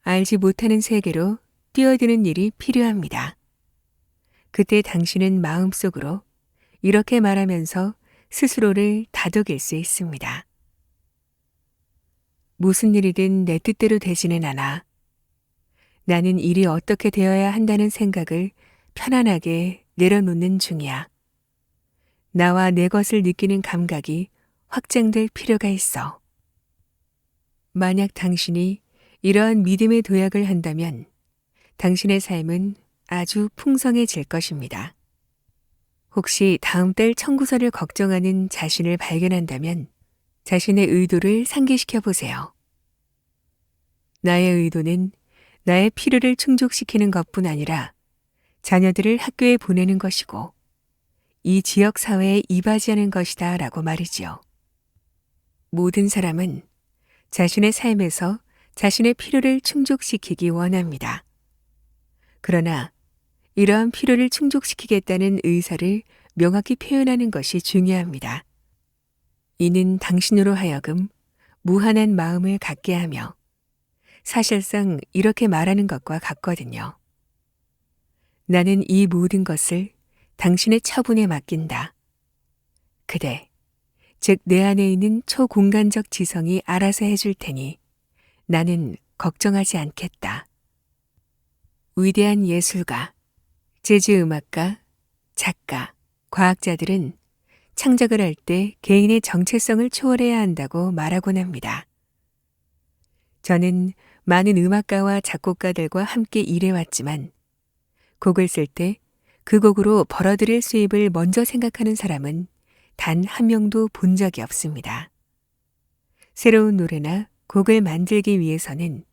알지 못하는 세계로 뛰어드는 일이 필요합니다. 그때 당신은 마음속으로 이렇게 말하면서 스스로를 다독일 수 있습니다. 무슨 일이든 내 뜻대로 되지는 않아. 나는 일이 어떻게 되어야 한다는 생각을 편안하게 내려놓는 중이야. 나와 내 것을 느끼는 감각이 확장될 필요가 있어. 만약 당신이 이러한 믿음의 도약을 한다면 당신의 삶은 아주 풍성해질 것입니다. 혹시 다음 달 청구서를 걱정하는 자신을 발견한다면 자신의 의도를 상기시켜 보세요. 나의 의도는 나의 필요를 충족시키는 것뿐 아니라 자녀들을 학교에 보내는 것이고 이 지역 사회에 이바지하는 것이다 라고 말이지요. 모든 사람은 자신의 삶에서 자신의 필요를 충족시키기 원합니다. 그러나 이러한 필요를 충족시키겠다는 의사를 명확히 표현하는 것이 중요합니다. 이는 당신으로 하여금 무한한 마음을 갖게 하며 사실상 이렇게 말하는 것과 같거든요. 나는 이 모든 것을 당신의 처분에 맡긴다. 그대, 즉 내 안에 있는 초공간적 지성이 알아서 해줄 테니 나는 걱정하지 않겠다. 위대한 예술가, 재즈음악가, 작가, 과학자들은 창작을 할 때 개인의 정체성을 초월해야 한다고 말하곤 합니다. 저는 많은 음악가와 작곡가들과 함께 일해왔지만 곡을 쓸 때 그 곡으로 벌어들일 수입을 먼저 생각하는 사람은 단 한 명도 본 적이 없습니다. 새로운 노래나 곡을 만들기 위해서는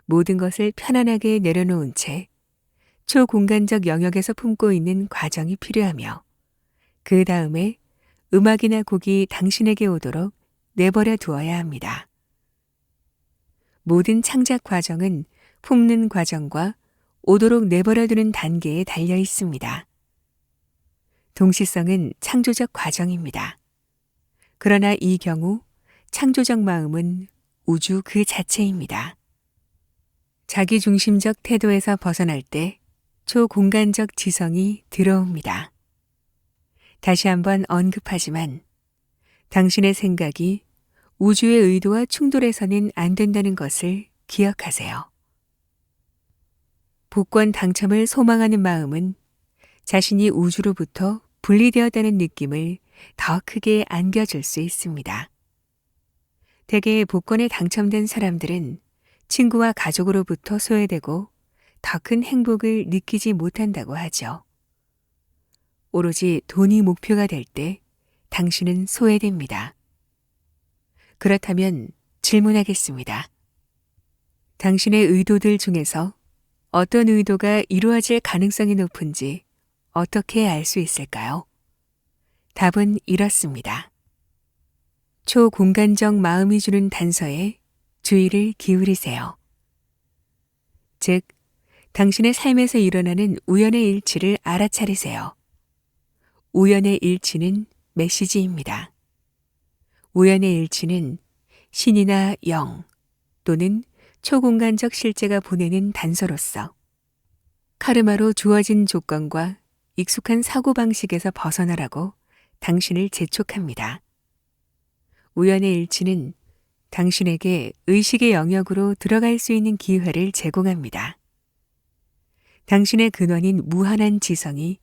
모든 것을 편안하게 내려놓은 채 초공간적 영역에서 품고 있는 과정이 필요하며 그 다음에 음악이나 곡이 당신에게 오도록 내버려 두어야 합니다. 모든 창작 과정은 품는 과정과 오도록 내버려두는 단계에 달려 있습니다. 동시성은 창조적 과정입니다. 그러나 이 경우 창조적 마음은 우주 그 자체입니다. 자기중심적 태도에서 벗어날 때 초공간적 지성이 들어옵니다. 다시 한번 언급하지만 당신의 생각이 우주의 의도와 충돌해서는 안 된다는 것을 기억하세요. 복권 당첨을 소망하는 마음은 자신이 우주로부터 분리되었다는 느낌을 더 크게 안겨줄 수 있습니다. 대개 복권에 당첨된 사람들은 친구와 가족으로부터 소외되고 더 큰 행복을 느끼지 못한다고 하죠. 오로지 돈이 목표가 될 때 당신은 소외됩니다. 그렇다면 질문하겠습니다. 당신의 의도들 중에서 어떤 의도가 이루어질 가능성이 높은지 어떻게 알 수 있을까요? 답은 이렇습니다. 초공간적 마음이 주는 단서에 주의를 기울이세요. 즉, 당신의 삶에서 일어나는 우연의 일치를 알아차리세요. 우연의 일치는 메시지입니다. 우연의 일치는 신이나 영 또는 초공간적 실제가 보내는 단서로서 카르마로 주어진 조건과 익숙한 사고방식에서 벗어나라고 당신을 재촉합니다. 우연의 일치는 당신에게 의식의 영역으로 들어갈 수 있는 기회를 제공합니다. 당신의 근원인 무한한 지성이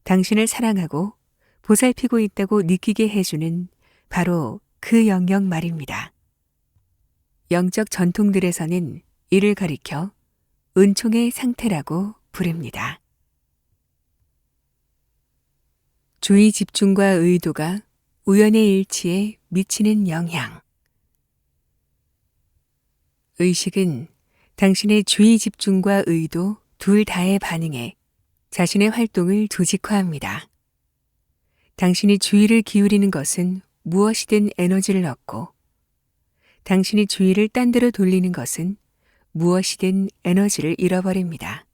당신을 사랑하고 보살피고 있다고 느끼게 해주는 바로 그 영역 말입니다. 영적 전통들에서는 이를 가리켜 은총의 상태라고 부릅니다. 주의 집중과 의도가 우연의 일치에 미치는 영향. 의식은 당신의 주의 집중과 의도 둘 다의 반응에 자신의 활동을 조직화합니다. 당신이 주의를 기울이는 것은 무엇이든 에너지를 얻고, 당신이 주의를 딴 데로 돌리는 것은 무엇이든 에너지를 잃어버립니다.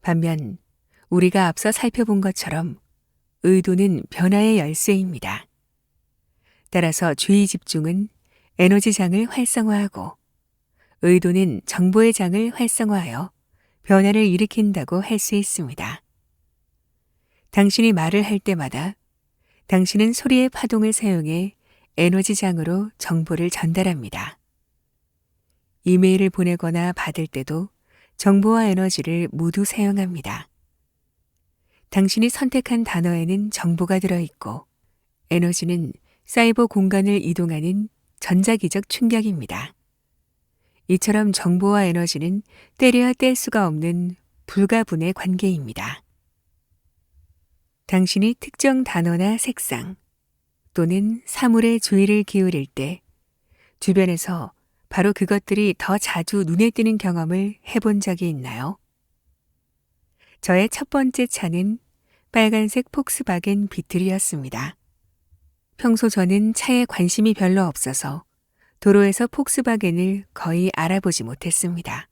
반면 우리가 앞서 살펴본 것처럼 의도는 변화의 열쇠입니다. 따라서 주의 집중은 에너지 장을 활성화하고 의도는 정보의 장을 활성화하여 변화를 일으킨다고 할 수 있습니다. 당신이 말을 할 때마다 당신은 소리의 파동을 사용해 에너지 장으로 정보를 전달합니다. 이메일을 보내거나 받을 때도 정보와 에너지를 모두 사용합니다. 당신이 선택한 단어에는 정보가 들어있고 에너지는 사이버 공간을 이동하는 전자기적 충격입니다. 이처럼 정보와 에너지는 때려야 뗄 수가 없는 불가분의 관계입니다. 당신이 특정 단어나 색상 또는 사물에 주의를 기울일 때 주변에서 바로 그것들이 더 자주 눈에 띄는 경험을 해본 적이 있나요? 저의 첫 번째 차는 빨간색 폭스바겐 비틀이었습니다. 평소 저는 차에 관심이 별로 없어서 도로에서 폭스바겐을 거의 알아보지 못했습니다.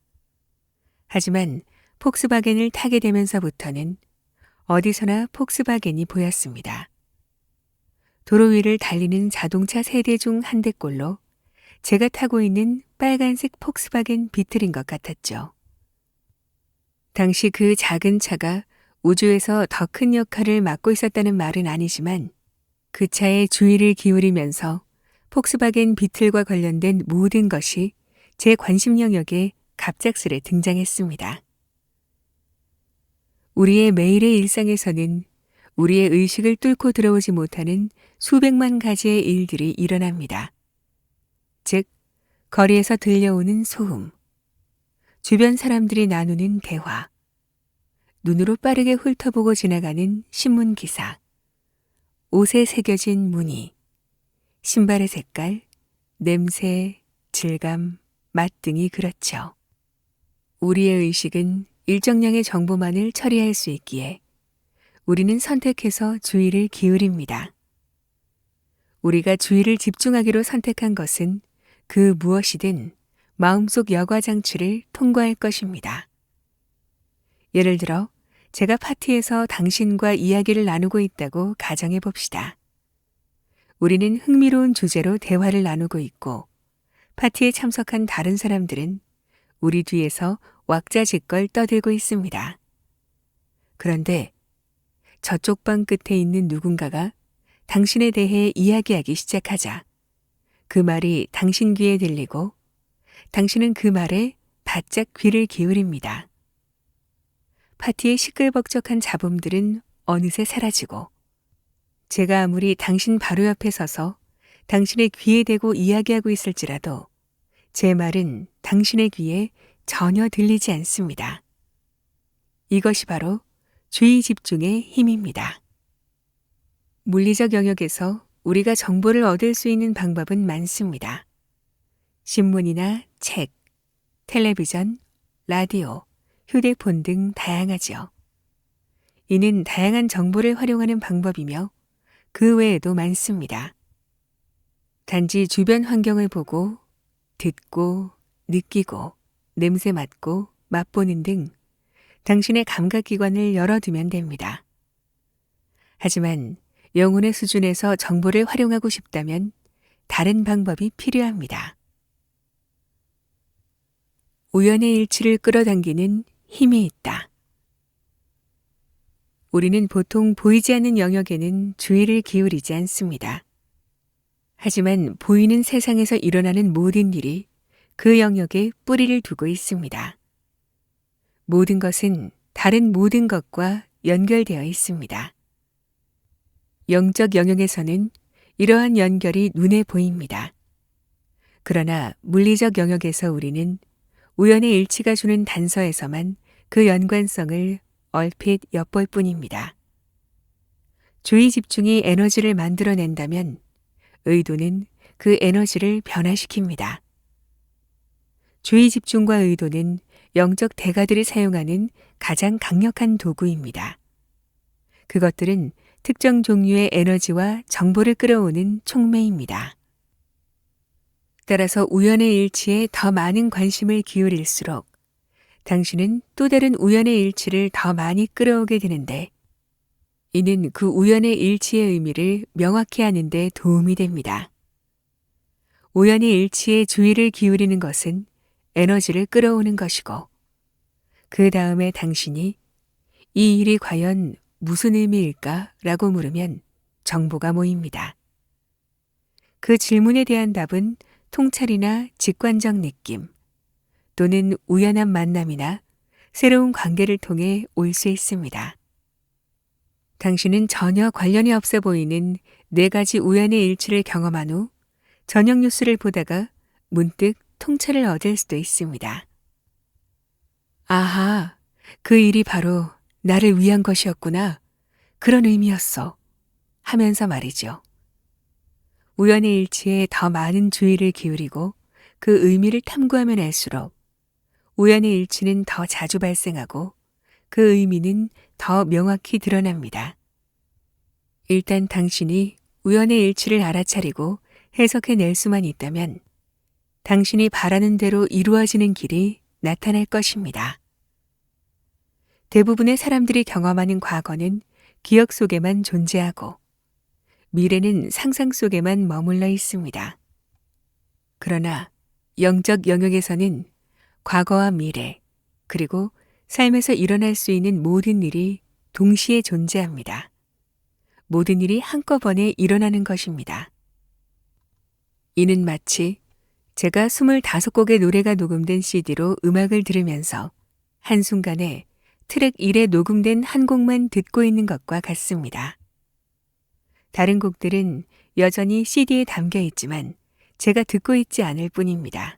하지만 폭스바겐을 타게 되면서부터는 어디서나 폭스바겐이 보였습니다. 도로 위를 달리는 자동차 세대 중 한 대꼴로 제가 타고 있는 빨간색 폭스바겐 비틀인 것 같았죠. 당시 그 작은 차가 우주에서 더 큰 역할을 맡고 있었다는 말은 아니지만 그 차에 주의를 기울이면서 폭스바겐 비틀과 관련된 모든 것이 제 관심 영역에 갑작스레 등장했습니다. 우리의 매일의 일상에서는 우리의 의식을 뚫고 들어오지 못하는 수백만 가지의 일들이 일어납니다. 즉, 거리에서 들려오는 소음, 주변 사람들이 나누는 대화, 눈으로 빠르게 훑어보고 지나가는 신문 기사, 옷에 새겨진 무늬, 신발의 색깔, 냄새, 질감, 맛 등이 그렇죠. 우리의 의식은 일정량의 정보만을 처리할 수 있기에 우리는 선택해서 주의를 기울입니다. 우리가 주의를 집중하기로 선택한 것은 그 무엇이든 마음속 여과 장치를 통과할 것입니다. 예를 들어 제가 파티에서 당신과 이야기를 나누고 있다고 가정해 봅시다. 우리는 흥미로운 주제로 대화를 나누고 있고 파티에 참석한 다른 사람들은 우리 뒤에서 왁자지껄 떠들고 있습니다. 그런데 저쪽 방 끝에 있는 누군가가 당신에 대해 이야기하기 시작하자 그 말이 당신 귀에 들리고 당신은 그 말에 바짝 귀를 기울입니다. 파티의 시끌벅적한 잡음들은 어느새 사라지고 제가 아무리 당신 바로 옆에 서서 당신의 귀에 대고 이야기하고 있을지라도 제 말은 당신의 귀에 전혀 들리지 않습니다. 이것이 바로 주의 집중의 힘입니다. 물리적 영역에서 우리가 정보를 얻을 수 있는 방법은 많습니다. 신문이나 책, 텔레비전, 라디오, 휴대폰 등 다양하죠. 이는 다양한 정보를 활용하는 방법이며 그 외에도 많습니다. 단지 주변 환경을 보고, 듣고, 느끼고, 냄새 맡고, 맛보는 등 당신의 감각기관을 열어두면 됩니다. 하지만 영혼의 수준에서 정보를 활용하고 싶다면 다른 방법이 필요합니다. 우연의 일치를 끌어당기는 힘이 있다. 우리는 보통 보이지 않는 영역에는 주의를 기울이지 않습니다. 하지만 보이는 세상에서 일어나는 모든 일이 그 영역에 뿌리를 두고 있습니다. 모든 것은 다른 모든 것과 연결되어 있습니다. 영적 영역에서는 이러한 연결이 눈에 보입니다. 그러나 물리적 영역에서 우리는 우연의 일치가 주는 단서에서만 그 연관성을 얼핏 엿볼 뿐입니다. 주의 집중이 에너지를 만들어낸다면 의도는 그 에너지를 변화시킵니다. 주의 집중과 의도는 영적 대가들이 사용하는 가장 강력한 도구입니다. 그것들은 특정 종류의 에너지와 정보를 끌어오는 촉매입니다. 따라서 우연의 일치에 더 많은 관심을 기울일수록 당신은 또 다른 우연의 일치를 더 많이 끌어오게 되는데 이는 그 우연의 일치의 의미를 명확히 하는 데 도움이 됩니다. 우연의 일치에 주의를 기울이는 것은 에너지를 끌어오는 것이고 그 다음에 당신이 이 일이 과연 무슨 의미일까? 라고 물으면 정보가 모입니다. 그 질문에 대한 답은 통찰이나 직관적 느낌 또는 우연한 만남이나 새로운 관계를 통해 올 수 있습니다. 당신은 전혀 관련이 없어 보이는 4가지 우연의 일치를 경험한 후 저녁 뉴스를 보다가 문득 통찰을 얻을 수도 있습니다. 아하, 그 일이 바로 나를 위한 것이었구나. 그런 의미였어. 하면서 말이죠. 우연의 일치에 더 많은 주의를 기울이고 그 의미를 탐구하면 할수록 우연의 일치는 더 자주 발생하고 그 의미는 더 명확히 드러납니다. 일단 당신이 우연의 일치를 알아차리고 해석해낼 수만 있다면 당신이 바라는 대로 이루어지는 길이 나타날 것입니다. 대부분의 사람들이 경험하는 과거는 기억 속에만 존재하고 미래는 상상 속에만 머물러 있습니다. 그러나 영적 영역에서는 과거와 미래, 그리고 삶에서 일어날 수 있는 모든 일이 동시에 존재합니다. 모든 일이 한꺼번에 일어나는 것입니다. 이는 마치 제가 25곡의 노래가 녹음된 CD로 음악을 들으면서 한순간에 트랙 1에 녹음된 한 곡만 듣고 있는 것과 같습니다. 다른 곡들은 여전히 CD에 담겨 있지만 제가 듣고 있지 않을 뿐입니다.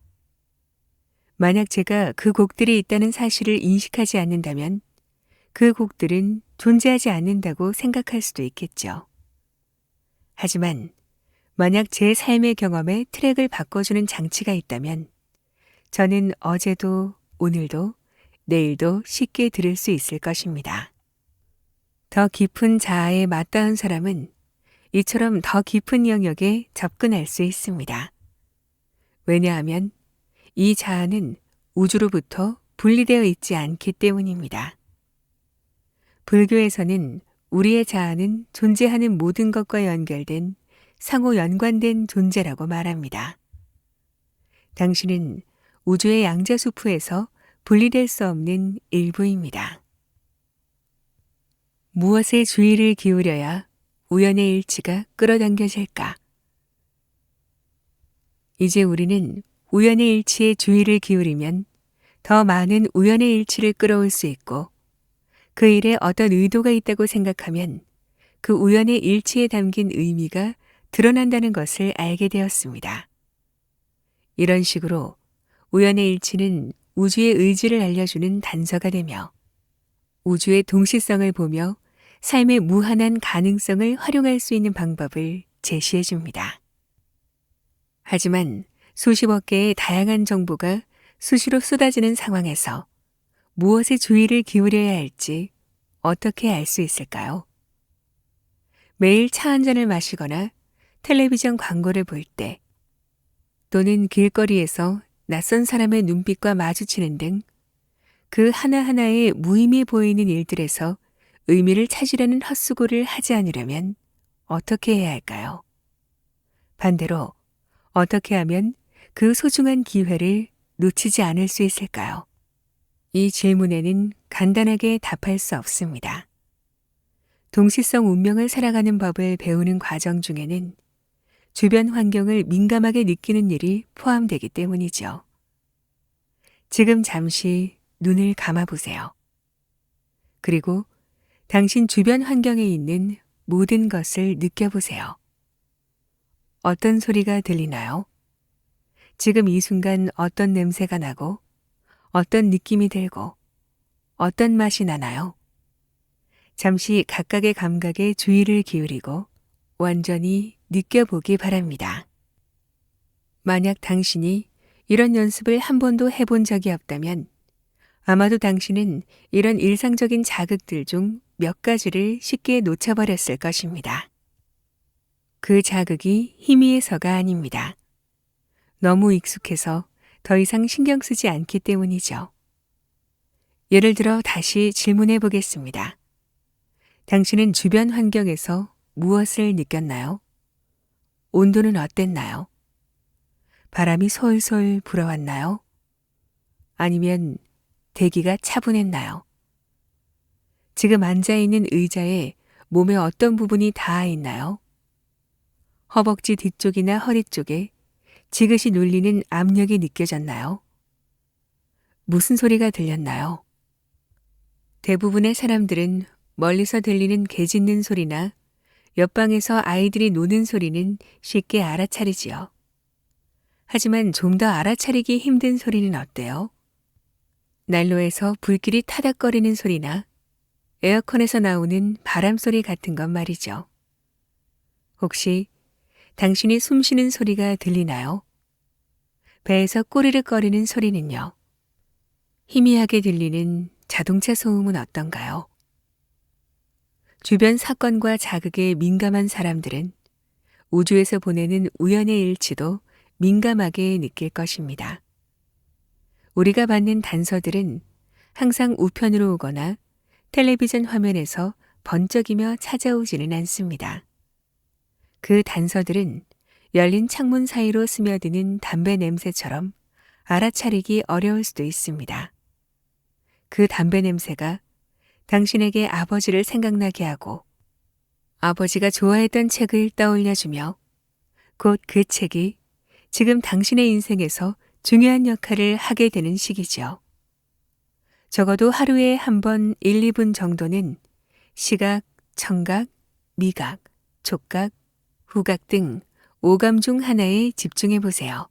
만약 제가 그 곡들이 있다는 사실을 인식하지 않는다면 그 곡들은 존재하지 않는다고 생각할 수도 있겠죠. 하지만 만약 제 삶의 경험에 트랙을 바꿔주는 장치가 있다면 저는 어제도 오늘도 내일도 쉽게 들을 수 있을 것입니다. 더 깊은 자아에 맞닿은 사람은 이처럼 더 깊은 영역에 접근할 수 있습니다. 왜냐하면 이 자아는 우주로부터 분리되어 있지 않기 때문입니다. 불교에서는 우리의 자아는 존재하는 모든 것과 연결된 상호 연관된 존재라고 말합니다. 당신은 우주의 양자수프에서 분리될 수 없는 일부입니다. 무엇에 주의를 기울여야 우연의 일치가 끌어당겨질까? 이제 우리는 우연의 일치에 주의를 기울이면 더 많은 우연의 일치를 끌어올 수 있고 그 일에 어떤 의도가 있다고 생각하면 그 우연의 일치에 담긴 의미가 드러난다는 것을 알게 되었습니다. 이런 식으로 우연의 일치는 우주의 의지를 알려주는 단서가 되며 우주의 동시성을 보며 삶의 무한한 가능성을 활용할 수 있는 방법을 제시해 줍니다. 하지만 수십억 개의 다양한 정보가 수시로 쏟아지는 상황에서 무엇에 주의를 기울여야 할지 어떻게 알 수 있을까요? 매일 차 한 잔을 마시거나 텔레비전 광고를 볼 때 또는 길거리에서 낯선 사람의 눈빛과 마주치는 등 그 하나하나의 무의미해 보이는 일들에서 의미를 찾으려는 헛수고를 하지 않으려면 어떻게 해야 할까요? 반대로 어떻게 하면 그 소중한 기회를 놓치지 않을 수 있을까요? 이 질문에는 간단하게 답할 수 없습니다. 동시성 운명을 살아가는 법을 배우는 과정 중에는 주변 환경을 민감하게 느끼는 일이 포함되기 때문이죠. 지금 잠시 눈을 감아 보세요. 그리고 당신 주변 환경에 있는 모든 것을 느껴보세요. 어떤 소리가 들리나요? 지금 이 순간 어떤 냄새가 나고 어떤 느낌이 들고 어떤 맛이 나나요? 잠시 각각의 감각에 주의를 기울이고 완전히 느껴보기 바랍니다. 만약 당신이 이런 연습을 한 번도 해본 적이 없다면 아마도 당신은 이런 일상적인 자극들 중 몇 가지를 쉽게 놓쳐버렸을 것입니다. 그 자극이 희미해서가 아닙니다. 너무 익숙해서 더 이상 신경 쓰지 않기 때문이죠. 예를 들어 다시 질문해 보겠습니다. 당신은 주변 환경에서 무엇을 느꼈나요? 온도는 어땠나요? 바람이 솔솔 불어왔나요? 아니면 대기가 차분했나요? 지금 앉아있는 의자에 몸의 어떤 부분이 닿아 있나요? 허벅지 뒤쪽이나 허리 쪽에 지그시 눌리는 압력이 느껴졌나요? 무슨 소리가 들렸나요? 대부분의 사람들은 멀리서 들리는 개 짖는 소리나 옆방에서 아이들이 노는 소리는 쉽게 알아차리지요. 하지만 좀 더 알아차리기 힘든 소리는 어때요? 난로에서 불길이 타닥거리는 소리나 에어컨에서 나오는 바람소리 같은 것 말이죠. 혹시 당신이 숨 쉬는 소리가 들리나요? 배에서 꼬르륵 거리는 소리는요? 희미하게 들리는 자동차 소음은 어떤가요? 주변 사건과 자극에 민감한 사람들은 우주에서 보내는 우연의 일치도 민감하게 느낄 것입니다. 우리가 받는 단서들은 항상 우편으로 오거나 텔레비전 화면에서 번쩍이며 찾아오지는 않습니다. 그 단서들은 열린 창문 사이로 스며드는 담배 냄새처럼 알아차리기 어려울 수도 있습니다. 그 담배 냄새가 당신에게 아버지를 생각나게 하고 아버지가 좋아했던 책을 떠올려주며 곧 그 책이 지금 당신의 인생에서 중요한 역할을 하게 되는 시기죠. 적어도 하루에 한 번 1, 2분 정도는 시각, 청각, 미각, 촉각, 후각 등 오감 중 하나에 집중해 보세요.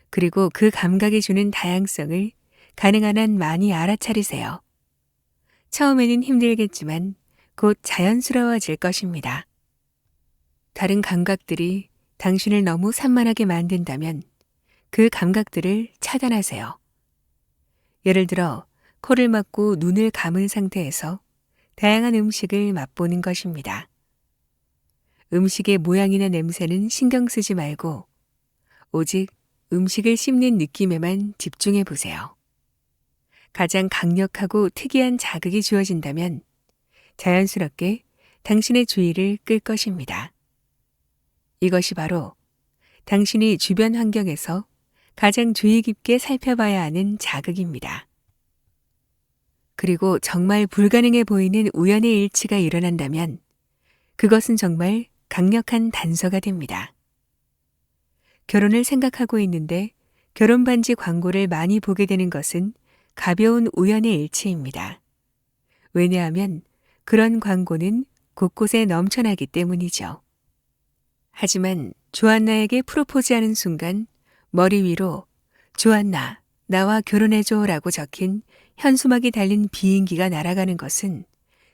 그리고 그 감각이 주는 다양성을 가능한 한 많이 알아차리세요. 처음에는 힘들겠지만 곧 자연스러워질 것입니다. 다른 감각들이 당신을 너무 산만하게 만든다면 그 감각들을 차단하세요. 예를 들어 코를 막고 눈을 감은 상태에서 다양한 음식을 맛보는 것입니다. 음식의 모양이나 냄새는 신경 쓰지 말고 오직 음식을 씹는 느낌에만 집중해 보세요. 가장 강력하고 특이한 자극이 주어진다면 자연스럽게 당신의 주의를 끌 것입니다. 이것이 바로 당신이 주변 환경에서 가장 주의 깊게 살펴봐야 하는 자극입니다. 그리고 정말 불가능해 보이는 우연의 일치가 일어난다면 그것은 정말 강력한 단서가 됩니다. 결혼을 생각하고 있는데 결혼 반지 광고를 많이 보게 되는 것은 가벼운 우연의 일치입니다. 왜냐하면 그런 광고는 곳곳에 넘쳐나기 때문이죠. 하지만 조안나에게 프로포즈하는 순간 머리 위로 조안나, 나와 결혼해줘 라고 적힌 현수막이 달린 비행기가 날아가는 것은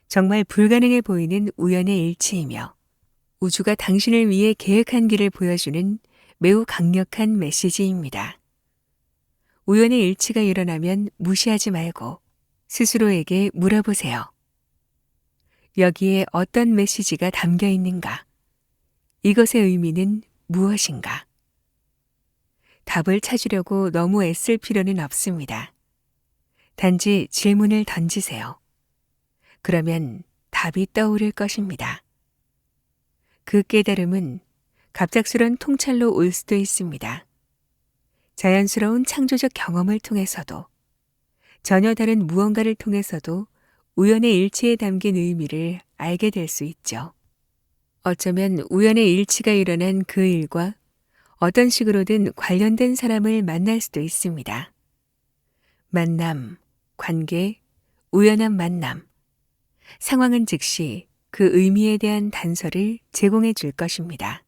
정말 불가능해 보이는 우연의 일치이며 우주가 당신을 위해 계획한 길을 보여주는 매우 강력한 메시지입니다. 우연의 일치가 일어나면 무시하지 말고 스스로에게 물어보세요. 여기에 어떤 메시지가 담겨 있는가? 이것의 의미는 무엇인가? 답을 찾으려고 너무 애쓸 필요는 없습니다. 단지 질문을 던지세요. 그러면 답이 떠오를 것입니다. 그 깨달음은 갑작스런 통찰로 올 수도 있습니다. 자연스러운 창조적 경험을 통해서도 전혀 다른 무언가를 통해서도 우연의 일치에 담긴 의미를 알게 될 수 있죠. 어쩌면 우연의 일치가 일어난 그 일과 어떤 식으로든 관련된 사람을 만날 수도 있습니다. 만남, 관계, 우연한 만남. 상황은 즉시 그 의미에 대한 단서를 제공해 줄 것입니다.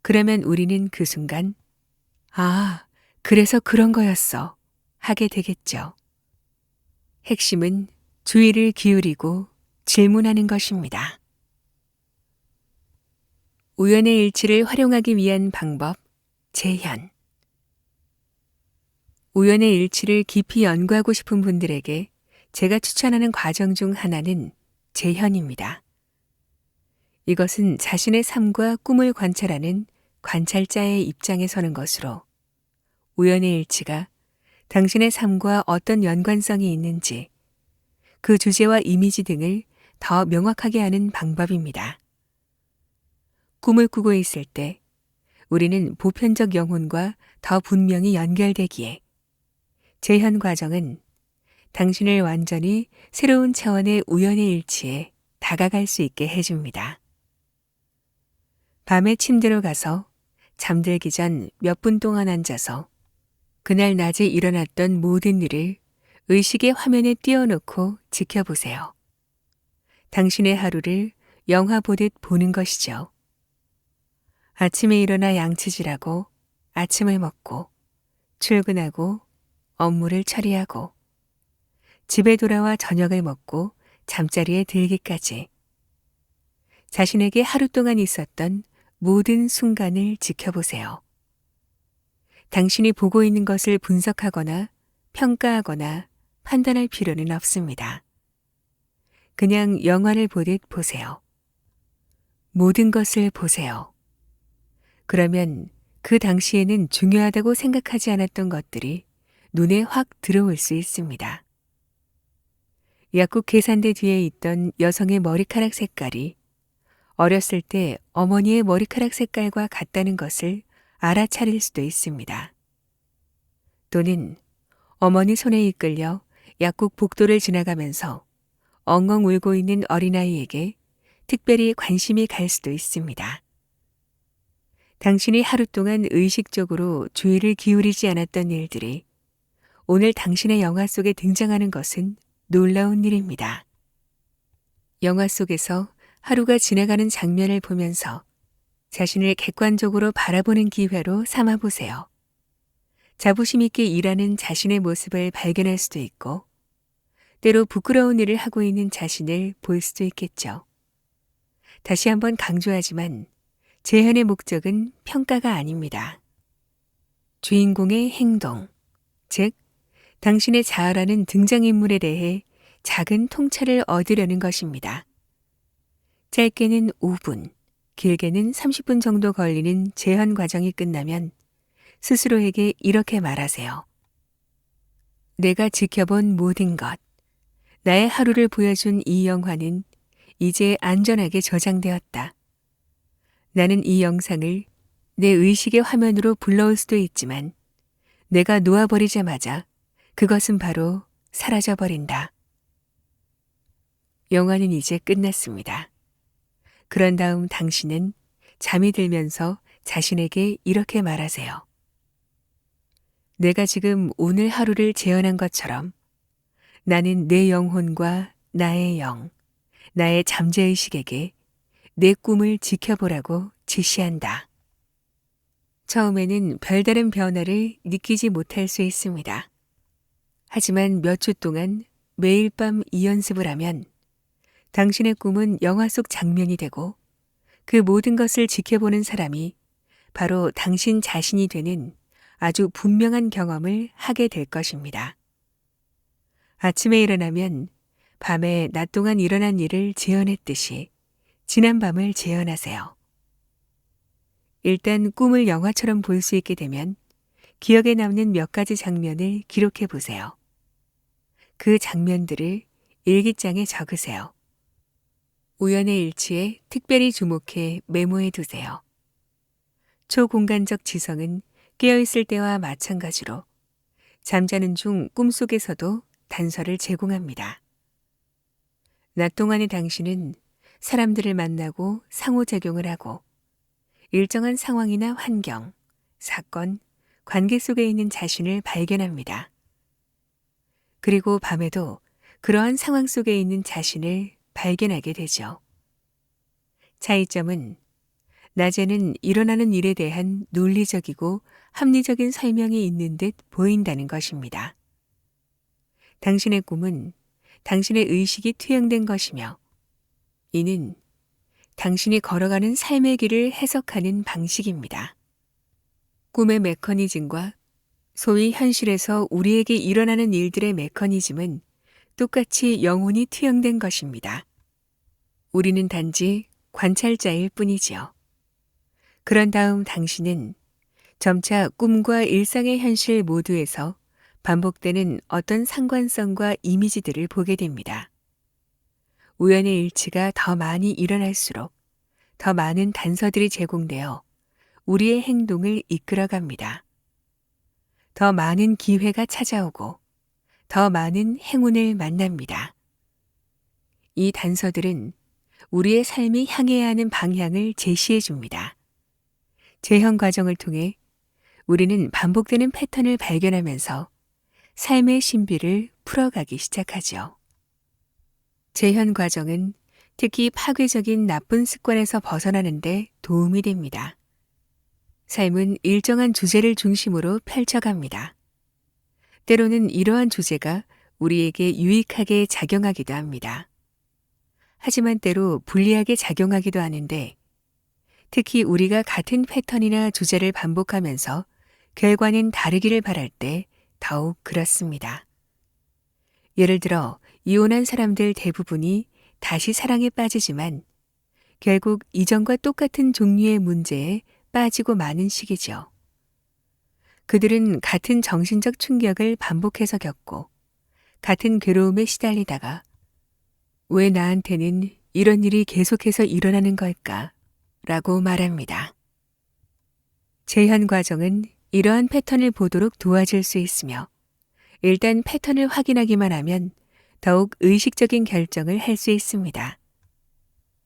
그러면 우리는 그 순간, 아, 그래서 그런 거였어. 하게 되겠죠. 핵심은 주의를 기울이고 질문하는 것입니다. 우연의 일치를 활용하기 위한 방법, 재현. 우연의 일치를 깊이 연구하고 싶은 분들에게 제가 추천하는 과정 중 하나는 재현입니다. 이것은 자신의 삶과 꿈을 관찰하는 관찰자의 입장에 서는 것으로 우연의 일치가 당신의 삶과 어떤 연관성이 있는지 그 주제와 이미지 등을 더 명확하게 하는 방법입니다. 꿈을 꾸고 있을 때 우리는 보편적 영혼과 더 분명히 연결되기에 재현 과정은 당신을 완전히 새로운 차원의 우연의 일치에 다가갈 수 있게 해줍니다. 밤에 침대로 가서 잠들기 전 몇 분 동안 앉아서 그날 낮에 일어났던 모든 일을 의식의 화면에 띄워놓고 지켜보세요. 당신의 하루를 영화 보듯 보는 것이죠. 아침에 일어나 양치질하고 아침을 먹고 출근하고 업무를 처리하고 집에 돌아와 저녁을 먹고 잠자리에 들기까지 자신에게 하루 동안 있었던 모든 순간을 지켜보세요. 당신이 보고 있는 것을 분석하거나 평가하거나 판단할 필요는 없습니다. 그냥 영화를 보듯 보세요. 모든 것을 보세요. 그러면 그 당시에는 중요하다고 생각하지 않았던 것들이 눈에 확 들어올 수 있습니다. 약국 계산대 뒤에 있던 여성의 머리카락 색깔이 어렸을 때 어머니의 머리카락 색깔과 같다는 것을 알아차릴 수도 있습니다. 또는 어머니 손에 이끌려 약국 복도를 지나가면서 엉엉 울고 있는 어린아이에게 특별히 관심이 갈 수도 있습니다. 당신이 하루 동안 의식적으로 주의를 기울이지 않았던 일들이 오늘 당신의 영화 속에 등장하는 것은 놀라운 일입니다. 영화 속에서 하루가 지나가는 장면을 보면서 자신을 객관적으로 바라보는 기회로 삼아보세요. 자부심 있게 일하는 자신의 모습을 발견할 수도 있고, 때로 부끄러운 일을 하고 있는 자신을 볼 수도 있겠죠. 다시 한번 강조하지만 재현의 목적은 평가가 아닙니다. 주인공의 행동, 즉 당신의 자아라는 등장인물에 대해 작은 통찰을 얻으려는 것입니다. 짧게는 5분, 길게는 30분 정도 걸리는 재현 과정이 끝나면 스스로에게 이렇게 말하세요. 내가 지켜본 모든 것, 나의 하루를 보여준 이 영화는 이제 안전하게 저장되었다. 나는 이 영상을 내 의식의 화면으로 불러올 수도 있지만 내가 놓아버리자마자 그것은 바로 사라져버린다. 영화는 이제 끝났습니다. 그런 다음 당신은 잠이 들면서 자신에게 이렇게 말하세요. 내가 지금 오늘 하루를 재현한 것처럼 나는 내 영혼과 나의 영, 나의 잠재의식에게 내 꿈을 지켜보라고 지시한다. 처음에는 별다른 변화를 느끼지 못할 수 있습니다. 하지만 몇 주 동안 매일 밤 이 연습을 하면 당신의 꿈은 영화 속 장면이 되고 그 모든 것을 지켜보는 사람이 바로 당신 자신이 되는 아주 분명한 경험을 하게 될 것입니다. 아침에 일어나면 밤에 낮 동안 일어난 일을 재현했듯이 지난 밤을 재현하세요. 일단 꿈을 영화처럼 볼 수 있게 되면 기억에 남는 몇 가지 장면을 기록해 보세요. 그 장면들을 일기장에 적으세요. 우연의 일치에 특별히 주목해 메모해 두세요. 초공간적 지성은 깨어있을 때와 마찬가지로 잠자는 중 꿈속에서도 단서를 제공합니다. 낮 동안의 당신은 사람들을 만나고 상호작용을 하고 일정한 상황이나 환경, 사건, 관계 속에 있는 자신을 발견합니다. 그리고 밤에도 그러한 상황 속에 있는 자신을 발견하게 되죠. 차이점은 낮에는 일어나는 일에 대한 논리적이고 합리적인 설명이 있는 듯 보인다는 것입니다. 당신의 꿈은 당신의 의식이 투영된 것이며 이는 당신이 걸어가는 삶의 길을 해석하는 방식입니다. 꿈의 메커니즘과 소위 현실에서 우리에게 일어나는 일들의 메커니즘은 똑같이 영혼이 투영된 것입니다. 우리는 단지 관찰자일 뿐이지요. 그런 다음 당신은 점차 꿈과 일상의 현실 모두에서 반복되는 어떤 상관성과 이미지들을 보게 됩니다. 우연의 일치가 더 많이 일어날수록 더 많은 단서들이 제공되어 우리의 행동을 이끌어갑니다. 더 많은 기회가 찾아오고 더 많은 행운을 만납니다. 이 단서들은 우리의 삶이 향해야 하는 방향을 제시해 줍니다. 재현 과정을 통해 우리는 반복되는 패턴을 발견하면서 삶의 신비를 풀어가기 시작하죠. 재현 과정은 특히 파괴적인 나쁜 습관에서 벗어나는 데 도움이 됩니다. 삶은 일정한 주제를 중심으로 펼쳐갑니다. 때로는 이러한 주제가 우리에게 유익하게 작용하기도 합니다. 하지만 때로 불리하게 작용하기도 하는데 특히 우리가 같은 패턴이나 주제를 반복하면서 결과는 다르기를 바랄 때 더욱 그렇습니다. 예를 들어 이혼한 사람들 대부분이 다시 사랑에 빠지지만 결국 이전과 똑같은 종류의 문제에 빠지고 마는 시기죠. 그들은 같은 정신적 충격을 반복해서 겪고 같은 괴로움에 시달리다가 왜 나한테는 이런 일이 계속해서 일어나는 걸까? 라고 말합니다. 재현 과정은 이러한 패턴을 보도록 도와줄 수 있으며 일단 패턴을 확인하기만 하면 더욱 의식적인 결정을 할 수 있습니다.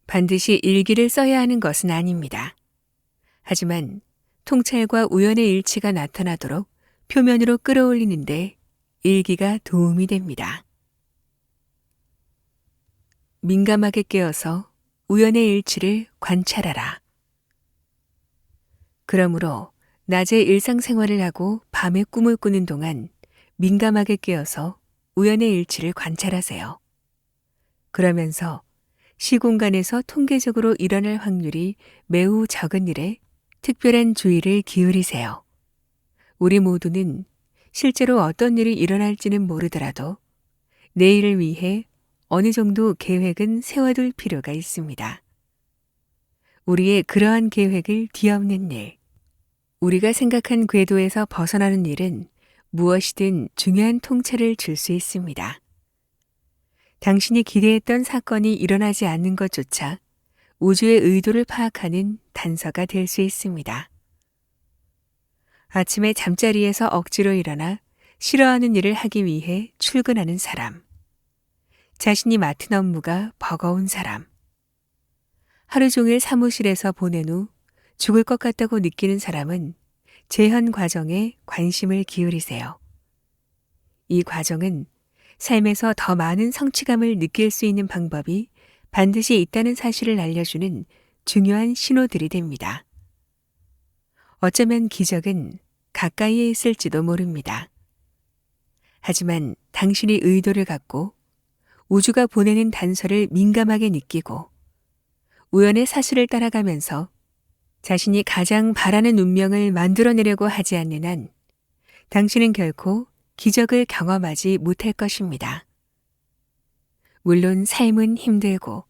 반드시 일기를 써야 하는 것은 아닙니다. 하지만 통찰과 우연의 일치가 나타나도록 표면으로 끌어올리는데 일기가 도움이 됩니다. 민감하게 깨어서 우연의 일치를 관찰하라. 그러므로 낮에 일상생활을 하고 밤에 꿈을 꾸는 동안 민감하게 깨어서 우연의 일치를 관찰하세요. 그러면서 시공간에서 통계적으로 일어날 확률이 매우 적은 일에 특별한 주의를 기울이세요. 우리 모두는 실제로 어떤 일이 일어날지는 모르더라도 내일을 위해 어느 정도 계획은 세워둘 필요가 있습니다. 우리의 그러한 계획을 뒤엎는 일, 우리가 생각한 궤도에서 벗어나는 일은 무엇이든 중요한 통찰을 줄 수 있습니다. 당신이 기대했던 사건이 일어나지 않는 것조차 우주의 의도를 파악하는 단서가 될 수 있습니다. 아침에 잠자리에서 억지로 일어나 싫어하는 일을 하기 위해 출근하는 사람, 자신이 맡은 업무가 버거운 사람, 하루 종일 사무실에서 보낸 후 죽을 것 같다고 느끼는 사람은 재현 과정에 관심을 기울이세요. 이 과정은 삶에서 더 많은 성취감을 느낄 수 있는 방법이 반드시 있다는 사실을 알려주는 중요한 신호들이 됩니다. 어쩌면 기적은 가까이에 있을지도 모릅니다. 하지만 당신이 의도를 갖고 우주가 보내는 단서를 민감하게 느끼고 우연의 사실을 따라가면서 자신이 가장 바라는 운명을 만들어내려고 하지 않는 한 당신은 결코 기적을 경험하지 못할 것입니다. 물론 삶은 힘들고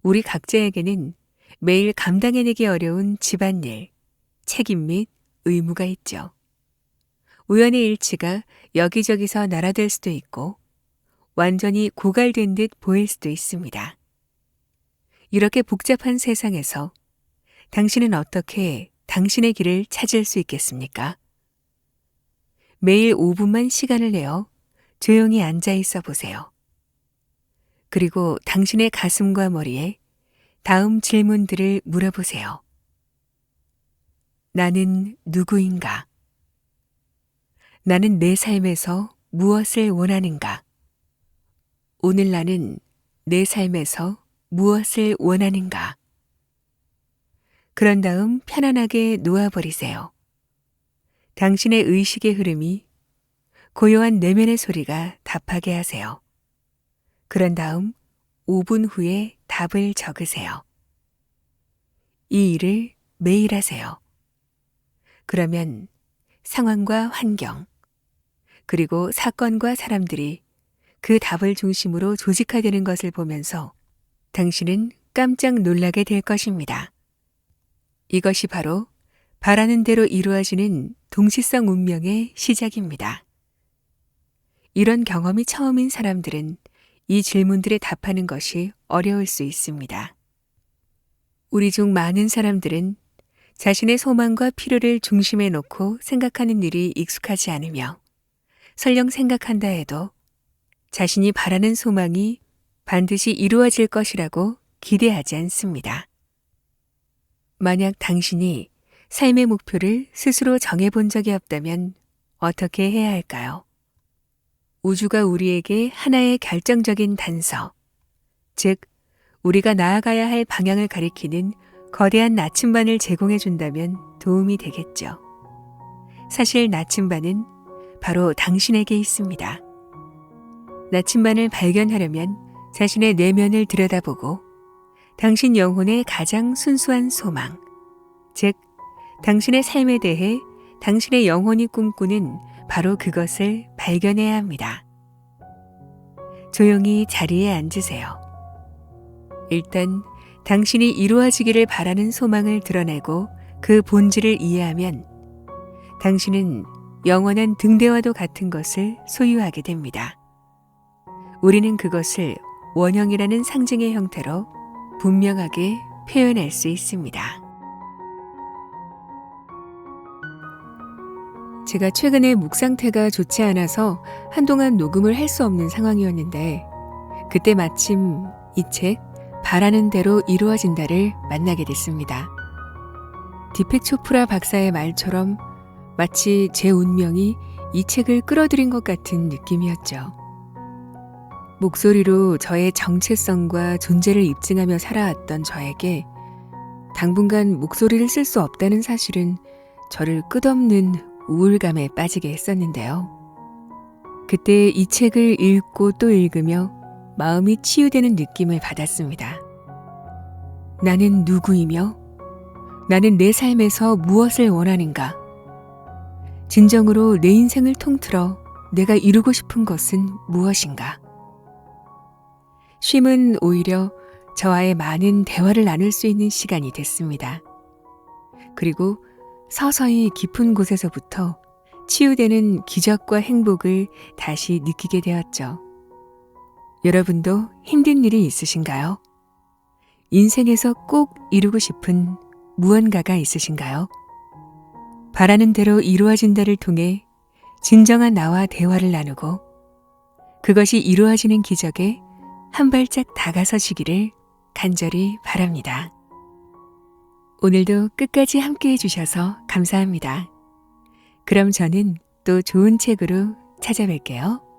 우리 각자에게는 매일 감당해내기 어려운 집안일, 책임 및 의무가 있죠. 우연의 일치가 여기저기서 날아들 수도 있고 완전히 고갈된 듯 보일 수도 있습니다. 이렇게 복잡한 세상에서 당신은 어떻게 당신의 길을 찾을 수 있겠습니까? 매일 5분만 시간을 내어 조용히 앉아 있어 보세요. 그리고 당신의 가슴과 머리에 다음 질문들을 물어보세요. 나는 누구인가? 나는 내 삶에서 무엇을 원하는가? 오늘 나는 내 삶에서 무엇을 원하는가? 그런 다음 편안하게 놓아버리세요. 당신의 의식의 흐름이 고요한 내면의 소리가 답하게 하세요. 그런 다음 5분 후에 답을 적으세요. 이 일을 매일 하세요. 그러면 상황과 환경, 그리고 사건과 사람들이 그 답을 중심으로 조직화되는 것을 보면서 당신은 깜짝 놀라게 될 것입니다. 이것이 바로 바라는 대로 이루어지는 동시성 운명의 시작입니다. 이런 경험이 처음인 사람들은 이 질문들에 답하는 것이 어려울 수 있습니다. 우리 중 많은 사람들은 자신의 소망과 필요를 중심에 놓고 생각하는 일이 익숙하지 않으며 설령 생각한다 해도 자신이 바라는 소망이 반드시 이루어질 것이라고 기대하지 않습니다. 만약 당신이 삶의 목표를 스스로 정해본 적이 없다면 어떻게 해야 할까요? 우주가 우리에게 하나의 결정적인 단서, 즉 우리가 나아가야 할 방향을 가리키는 거대한 나침반을 제공해 준다면 도움이 되겠죠. 사실 나침반은 바로 당신에게 있습니다. 나침반을 발견하려면 자신의 내면을 들여다보고 당신 영혼의 가장 순수한 소망, 즉 당신의 삶에 대해 당신의 영혼이 꿈꾸는 바로 그것을 발견해야 합니다. 조용히 자리에 앉으세요. 일단 당신이 이루어지기를 바라는 소망을 드러내고 그 본질을 이해하면 당신은 영원한 등대와도 같은 것을 소유하게 됩니다. 우리는 그것을 원형이라는 상징의 형태로 분명하게 표현할 수 있습니다. 제가 최근에 목 상태가 좋지 않아서 한동안 녹음을 할 수 없는 상황이었는데 그때 마침 이 책 바라는 대로 이루어진다를 만나게 됐습니다. 디펙 초프라 박사의 말처럼 마치 제 운명이 이 책을 끌어들인 것 같은 느낌이었죠. 목소리로 저의 정체성과 존재를 입증하며 살아왔던 저에게 당분간 목소리를 쓸 수 없다는 사실은 저를 끝없는 우울감에 빠지게 했었는데요. 그때 이 책을 읽고 또 읽으며 마음이 치유되는 느낌을 받았습니다. 나는 누구이며 나는 내 삶에서 무엇을 원하는가? 진정으로 내 인생을 통틀어 내가 이루고 싶은 것은 무엇인가? 쉼은 오히려 저와의 많은 대화를 나눌 수 있는 시간이 됐습니다. 그리고 서서히 깊은 곳에서부터 치유되는 기적과 행복을 다시 느끼게 되었죠. 여러분도 힘든 일이 있으신가요? 인생에서 꼭 이루고 싶은 무언가가 있으신가요? 바라는 대로 이루어진다를 통해 진정한 나와 대화를 나누고 그것이 이루어지는 기적에 한 발짝 다가서시기를 간절히 바랍니다. 오늘도 끝까지 함께 해주셔서 감사합니다. 그럼 저는 또 좋은 책으로 찾아뵐게요.